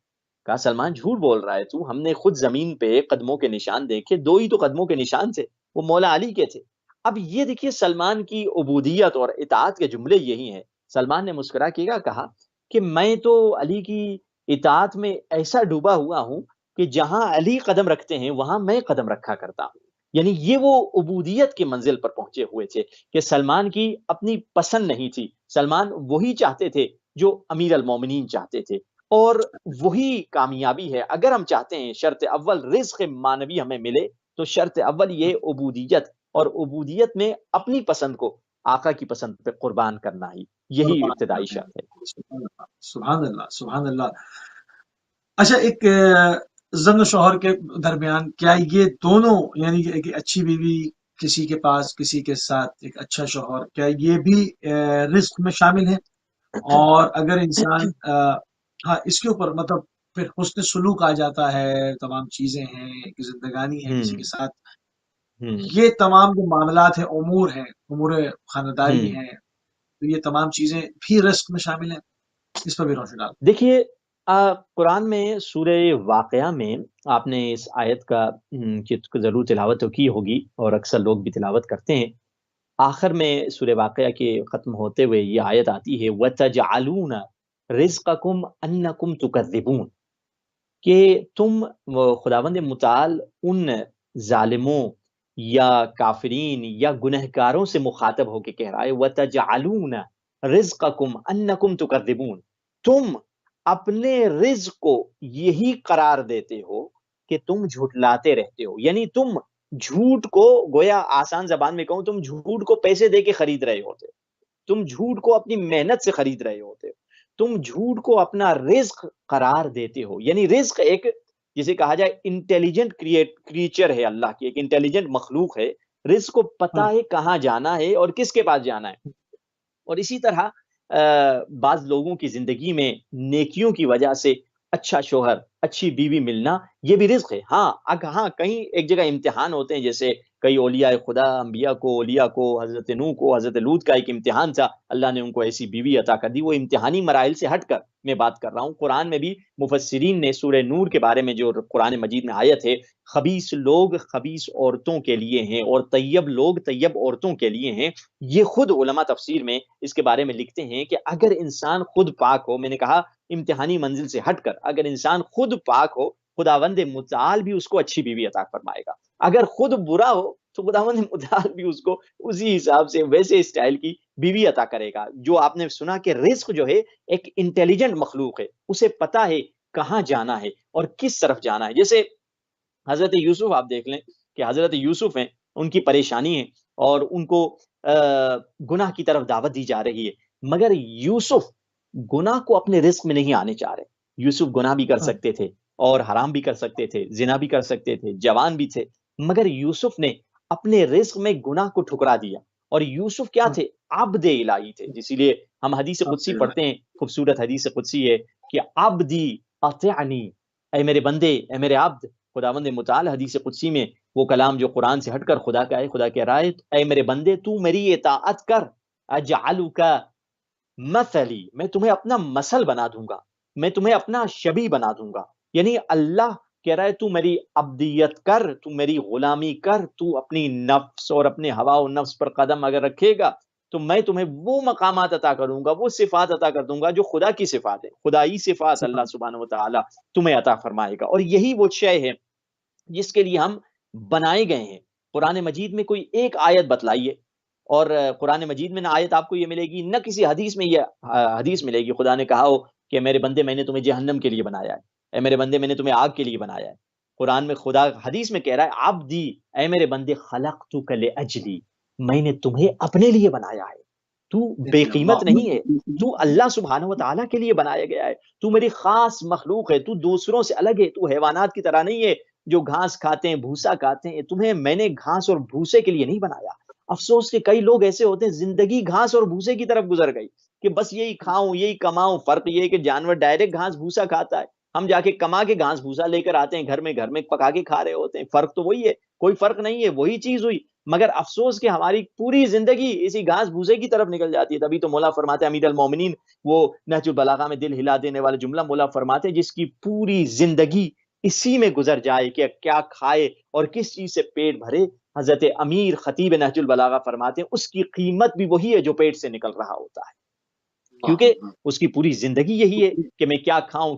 کہا سلمان جھوٹ بول رہا ہے تو, ہم نے خود زمین پہ قدموں کے نشان دیکھے, 2 ہی تو قدموں کے نشان تھے, وہ مولا علی کے تھے. اب یہ دیکھیے سلمان کی عبودیت اور اطاعت کے جملے یہی ہیں. سلمان نے مسکرا کے کہا کہ میں تو علی کی اطاعت میں ایسا ڈوبا ہوا ہوں کہ جہاں علی قدم رکھتے ہیں وہاں میں قدم رکھا کرتا ہوں. یعنی یہ وہ عبودیت کی منزل پر پہنچے ہوئے تھے کہ سلمان کی اپنی پسند نہیں تھی, سلمان وہی چاہتے تھے جو امیر المومنین چاہتے تھے, اور وہی کامیابی ہے. اگر ہم چاہتے ہیں شرط اول رزق مانوی ہمیں ملے تو شرط اول یہ عبودیت, اور عبودیت میں اپنی پسند کو آقا کی پسند پہ قربان کرنا ہی یہی ابتدائی شرط ہے۔ سبحان اللہ سبحان اللہ۔ اچھا، ایک زن و شوہر کے درمیان کیا یہ دونوں، یعنی کہ ایک اچھی بیوی کسی کے پاس، کسی کے ساتھ ایک اچھا شوہر، کیا یہ بھی رزق میں شامل ہے؟ اور اگر انسان ہاں اس کے اوپر مطلب پھر حسن سلوک آ جاتا ہے، تمام چیزیں ہیں، ایک زندگانی ہے کسی کے ساتھ، یہ تمام جو معاملات ہیں، امور خانداری ہیں، تو یہ تمام چیزیں بھی رزق میں شامل ہیں؟ اس پر بھی روشنی ڈال۔ دیکھیے قرآن میں سورہ واقعہ میں آپ نے اس آیت کا ضرور تلاوت تو کی ہوگی اور اکثر لوگ بھی تلاوت کرتے ہیں۔ آخر میں سورہ واقعہ کے ختم ہوتے ہوئے یہ آیت آتی ہے وَتَجْعَلُونَ رِزْقَكُمْ أَنَّكُمْ تُكَذِّبُونَ، کہ تم خداوند متعال ان ظالموں یا کافرین یا گنہگاروں سے مخاطب ہو کے کہہ رہا ہے وَتَجْعَلُونَ رِزْقَكُمْ أَنَّكُمْ تُكَذِّبُونَ، تم اپنے رزق کو یہی قرار دیتے ہو کہ تم جھٹلاتے رہتے ہو، یعنی تم جھوٹ کو، گویا آسان زبان میں کہوں، تم جھوٹ کو پیسے دے کے خرید رہے ہوتے، تم جھوٹ کو اپنی محنت سے خرید رہے ہوتے، تم جھوٹ کو اپنا رزق قرار دیتے ہو۔ یعنی رزق ایک، جسے کہا جائے انٹیلیجنٹ کریچر ہے، اللہ کی ایک انٹیلیجنٹ مخلوق ہے، رزق کو پتہ ہے کہاں جانا ہے اور کس کے پاس جانا ہے۔ اور اسی طرح بعض لوگوں کی زندگی میں نیکیوں کی وجہ سے اچھا شوہر، اچھی بیوی ملنا یہ بھی رزق ہے۔ ہاں کہیں ایک جگہ امتحان ہوتے ہیں، جیسے کئی اولیاء خدا، انبیاء کو، اولیاء کو، حضرت نوح کو، حضرت لوط کا ایک امتحان تھا، اللہ نے ان کو ایسی بیوی عطا کر دی۔ وہ امتحانی مراحل سے ہٹ کر میں بات کر رہا ہوں۔ قرآن میں بھی مفسرین نے سورہ نور کے بارے میں جو قرآن مجید میں آیت ہے، خبیث لوگ خبیث عورتوں کے لیے ہیں اور طیب لوگ طیب عورتوں کے لیے ہیں، یہ خود علماء تفسیر میں اس کے بارے میں لکھتے ہیں کہ اگر انسان خود پاک ہو، میں نے کہا امتحانی منزل سے ہٹ کر، اگر انسان خود پاک ہو، خداوند متعال بھی اس کو اچھی بیوی عطا فرمائے گا۔ اگر خود برا ہو تو خداوند متعال بھی اس کو اسی حساب سے ویسے اسٹائل کی بیوی عطا کرے گا۔ جو آپ نے سنا کہ رزق جو ہے ایک انٹیلیجنٹ مخلوق ہے، اسے پتا ہے کہاں جانا ہے اور کس طرف جانا ہے۔ جیسے حضرت یوسف آپ دیکھ لیں کہ حضرت یوسف ہیں، ان کی پریشانی ہے اور ان کو گناہ کی طرف دعوت دی جا رہی ہے، مگر یوسف گناہ کو اپنے رزق میں نہیں آنے چاہ رہے۔ یوسف گناہ بھی کر سکتے تھے اور حرام بھی کر سکتے تھے، زنا بھی کر سکتے تھے، جوان بھی تھے، مگر یوسف نے اپنے رزق میں گناہ کو ٹھکرا دیا۔ اور یوسف کیا تھے؟ عبد الہی تھے، اسی لیے ہم حدیث قدسی پڑھتے ہیں، خوبصورت حدیث قدسی ہے کہ عبدی اطعنی، اے میرے بندے، اے میرے عبد۔ خداوند متعال حدیث قدسی میں وہ کلام جو قرآن سے ہٹ کر خدا کا ہے، خدا کہہ رہا ہے اے میرے بندے تو میری اطاعت کر، اجعلک مثلی، میں تمہیں اپنا مثل بنا دوں گا، میں تمہیں اپنا شبیہ بنا دوں گا۔ یعنی اللہ کہہ رہا ہے تو میری عبدیت کر، تو میری غلامی کر، تو اپنی نفس اور اپنے ہوا و نفس پر قدم اگر رکھے گا تو میں تمہیں وہ مقامات عطا کروں گا، وہ صفات عطا کر دوں گا جو خدا کی صفات ہے، خدائی صفات اللہ سبحانہ و تعالی تمہیں عطا فرمائے گا۔ اور یہی وہ شے ہے جس کے لیے ہم بنائے گئے ہیں۔ قرآن مجید میں کوئی ایک آیت بتلائیے، اور قرآن مجید میں نہ آیت آپ کو یہ ملے گی، نہ کسی حدیث میں یہ حدیث ملے گی خدا نے کہا ہو کہ میرے بندے میں نے تمہیں جہنم کے لیے بنایا ہے، اے میرے بندے میں نے تمہیں آگ کے لیے بنایا ہے۔ قرآن میں خدا حدیث میں کہہ رہا ہے عبدی، اے میرے بندے خلقتک لاجلی، میں نے تمہیں اپنے لیے بنایا ہے، تو بے قیمت نہیں ہے، تو اللہ سبحانہ و تعالیٰ کے لیے بنایا گیا ہے، تو میری خاص مخلوق ہے، تو دوسروں سے الگ ہے، تو حیوانات کی طرح نہیں ہے جو گھاس کھاتے ہیں، بھوسا کھاتے ہیں، تمہیں میں نے گھاس اور بھوسے کے لیے نہیں بنایا۔ افسوس کہ کئی لوگ ایسے ہوتے ہیں زندگی گھاس اور بھوسے کی طرف گزر گئی کہ بس یہی کھاؤں یہی کماؤں۔ فرق یہ ہے کہ جانور ڈائریکٹ گھاس بھوسا کھاتا ہے، ہم جا کے کما کے گھاس بھوسا لے کر آتے ہیں، گھر میں پکا کے کھا رہے ہوتے ہیں۔ فرق تو وہی ہے، کوئی فرق نہیں ہے، وہی چیز ہوئی، مگر افسوس کہ ہماری پوری زندگی اسی گھاس بھوسے کی طرف نکل جاتی ہے۔ تبھی تو مولا فرماتے ہیں، امیر المومنین، وہ نہج البلاغہ میں دل ہلا دینے والا جملہ مولا فرماتے ہیں، جس کی پوری زندگی اسی میں گزر جائے کہ کیا کھائے اور کس چیز سے پیٹ بھرے، حضرت امیر خطیب نہج البلاغہ فرماتے ہیں اس کی قیمت بھی وہی ہے جو پیٹ سے نکل رہا ہوتا ہے، کیونکہ اس کی پوری زندگی یہی ہے کہ میں کیا کھاؤں،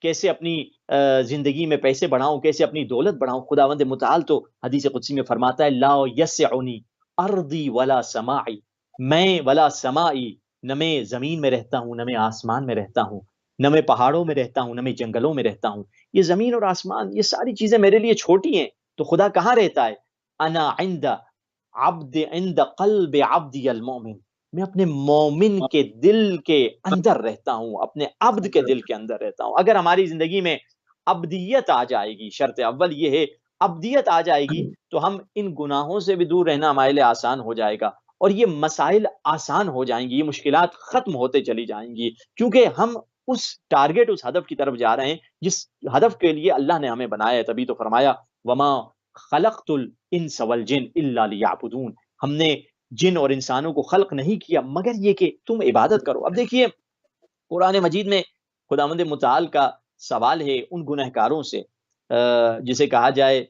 کیسے اپنی زندگی میں پیسے بڑھاؤں، کیسے اپنی دولت بڑھاؤں۔ خداوند متعال تو حدیث قدسی میں فرماتا ہے لا یسعنی ارضی ولا سماعی، میں ولا سماعی، نہ میں زمین میں رہتا ہوں، نہ میں آسمان میں رہتا ہوں، نہ میں پہاڑوں میں رہتا ہوں، نہ میں جنگلوں میں رہتا ہوں، یہ زمین اور آسمان یہ ساری چیزیں میرے لیے چھوٹی ہیں، تو خدا کہاں رہتا ہے؟ انا عند عبد عند قلب عبدی المؤمن، میں اپنے مومن کے دل کے اندر رہتا ہوں، اپنے عبد کے دل کے اندر رہتا ہوں۔ اگر ہماری زندگی میں عبدیت آ جائے گی، شرط اول یہ ہے عبدیت آ جائے گی، تو ہم ان گناہوں سے بھی دور رہنا ہمارے لیے آسان ہو جائے گا، اور یہ مسائل آسان ہو جائیں گی، یہ مشکلات ختم ہوتے چلی جائیں گی، کیونکہ ہم اس ٹارگٹ، اس ہدف کی طرف جا رہے ہیں جس ہدف کے لیے اللہ نے ہمیں بنایا ہے۔ تبھی تو فرمایا وما خلقت الانس والجن الا لیعبدون، ہم نے جن اور انسانوں کو خلق نہیں کیا مگر یہ کہ تم عبادت کرو۔ اب دیکھیے قرآن مجید میں خداوند متعال کا سوال ہے ان گنہکاروں سے جسے کہا جائے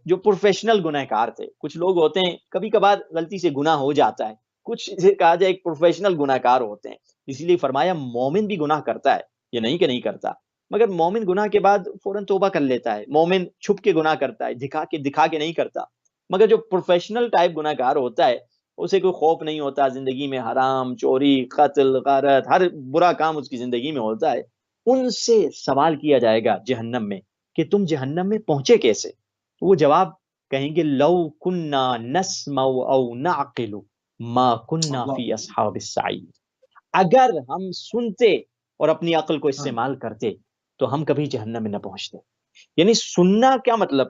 جو پروفیشنل گنہکار تھے۔ کچھ لوگ ہوتے ہیں کبھی کبھار غلطی سے گناہ ہو جاتا ہے، کچھ جسے کہا جائے ایک پروفیشنل گنہکار ہوتے ہیں، اسی لیے فرمایا مومن بھی گناہ کرتا ہے، یہ نہیں کہ نہیں کرتا، مگر مومن گناہ کے بعد فوراً توبہ کر لیتا ہے، مومن چھپ کے گناہ کرتا ہے، دکھا کے نہیں کرتا، مگر جو پروفیشنل ٹائپ گناہ گار ہوتا ہے اسے کوئی خوف نہیں ہوتا، زندگی میں حرام، چوری، قتل، غارت، ہر برا کام اس کی زندگی میں ہوتا ہے، ان سے سوال کیا جائے گا جہنم میں کہ تم جہنم میں پہنچے کیسے؟ تو وہ جواب کہیں گے لو کننا نسمع او نعقل ما کننا فی اصحاب السعیر، اگر ہم سنتے اور اپنی عقل کو استعمال کرتے تو ہم کبھی جہنم میں نہ پہنچتے۔ یعنی سننا کیا مطلب؟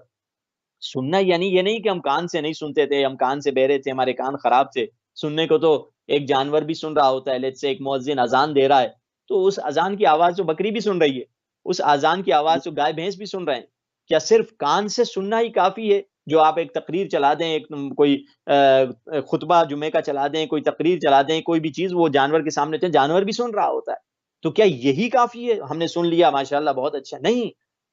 سننا یعنی یہ نہیں کہ ہم کان سے نہیں سنتے تھے، ہم کان سے بہرے تھے، ہمارے کان خراب تھے۔ سننے کو تو ایک جانور بھی سن رہا ہوتا ہے، لیٹ سے ایک مؤذن اذان دے رہا ہے تو اس اذان کی آواز تو بکری بھی سن رہی ہے، اس اذان کی آواز تو گائے بھینس بھی سن رہے ہیں۔ کیا صرف کان سے سننا ہی کافی ہے؟ جو آپ ایک تقریر چلا دیں، ایک کوئی خطبہ جمعے کا چلا دیں، کوئی تقریر چلا دیں، کوئی بھی چیز وہ جانور کے سامنے چلے، جانور بھی سن رہا ہوتا ہے، تو کیا یہی کافی ہے؟ ہم نے سن لیا ماشاءاللہ بہت اچھا، نہیں،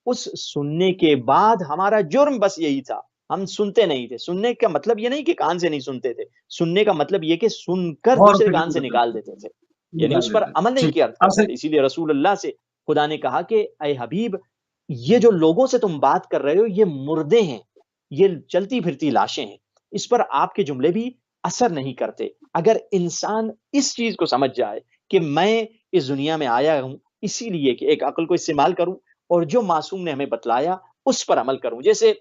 اس سننے کے بعد ہمارا جرم بس یہی تھا، ہم سنتے نہیں تھے۔ سننے کا مطلب یہ نہیں کہ کان سے نہیں سنتے تھے، سننے کا مطلب یہ کہ سن کر دوسرے کان سے نکال دیتے تھے، یعنی اس پر عمل نہیں کیا کرتے تھے۔ اسی لیے رسول اللہ سے خدا نے کہا کہ اے حبیب، یہ جو لوگوں سے تم بات کر رہے ہو یہ مردے ہیں، یہ چلتی پھرتی لاشیں ہیں، اس پر آپ کے جملے بھی اثر نہیں کرتے۔ اگر انسان اس چیز کو سمجھ جائے کہ میں اس دنیا میں آیا ہوں اسی لیے کہ ایک عقل کو استعمال کروں اور جو معصوم نے ہمیں بتلایا اس پر عمل کروں، جیسے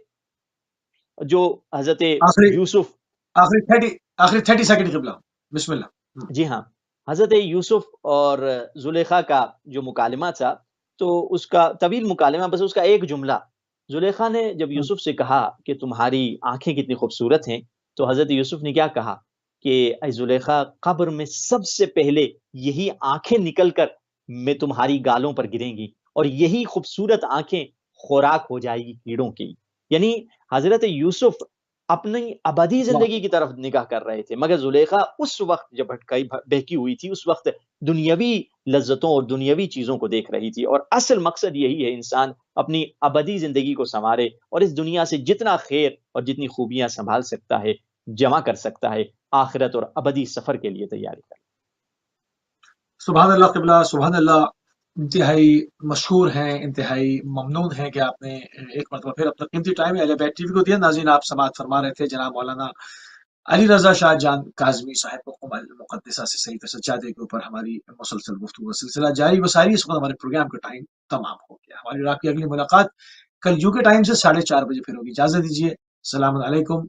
جو حضرت یوسف آخری 30 سیکنڈ قبلہ، بسم اللہ۔ جی ہاں، حضرت یوسف اور زلیخا کا جو مکالمہ تھا تو اس کا طویل مکالمہ، بس اس کا ایک جملہ، زلیخا نے جب یوسف سے کہا کہ تمہاری آنکھیں کتنی خوبصورت ہیں، تو حضرت یوسف نے کیا کہا کہ اے زلیخا، قبر میں سب سے پہلے یہی آنکھیں نکل کر میں تمہاری گالوں پر گریں گی اور یہی خوبصورت آنکھیں خوراک ہو جائے گی کیڑوں کی۔ یعنی حضرت یوسف اپنی ابدی زندگی کی طرف نگاہ کر رہے تھے، مگر زلیخا اس وقت جب بھٹکائی بہکی ہوئی تھی اس وقت دنیاوی لذتوں اور دنیاوی چیزوں کو دیکھ رہی تھی، اور اصل مقصد یہی ہے انسان اپنی ابدی زندگی کو سنوارے اور اس دنیا سے جتنا خیر اور جتنی خوبیاں سنبھال سکتا ہے، جمع کر سکتا ہے، آخرت اور ابدی سفر کے لیے تیاری کرے۔ سبحان اللہ قبلہ، سبحان اللہ، انتہائی مشہور ہیں، انتہائی ممنون ہیں کہ آپ نے ایک مرتبہ پھر اپنا قیمتی ٹائم اہل بیت ٹی وی کو دیا۔ ناظرین، آپ سماعت فرما رہے تھے جناب مولانا علی رضا شاہ جان کاظمی صاحب کو مقدسہ سے صحیفہ سجادے کے اوپر ہماری مسلسل گفتگو کا سلسلہ جاری و ساری۔ اس وقت ہمارے پروگرام کا ٹائم تمام ہو گیا۔ ہماری اور آپ کی اگلی ملاقات کل یو کے ٹائم سے 4:30 بجے پھر ہوگی۔ اجازت دیجیے، السلام علیکم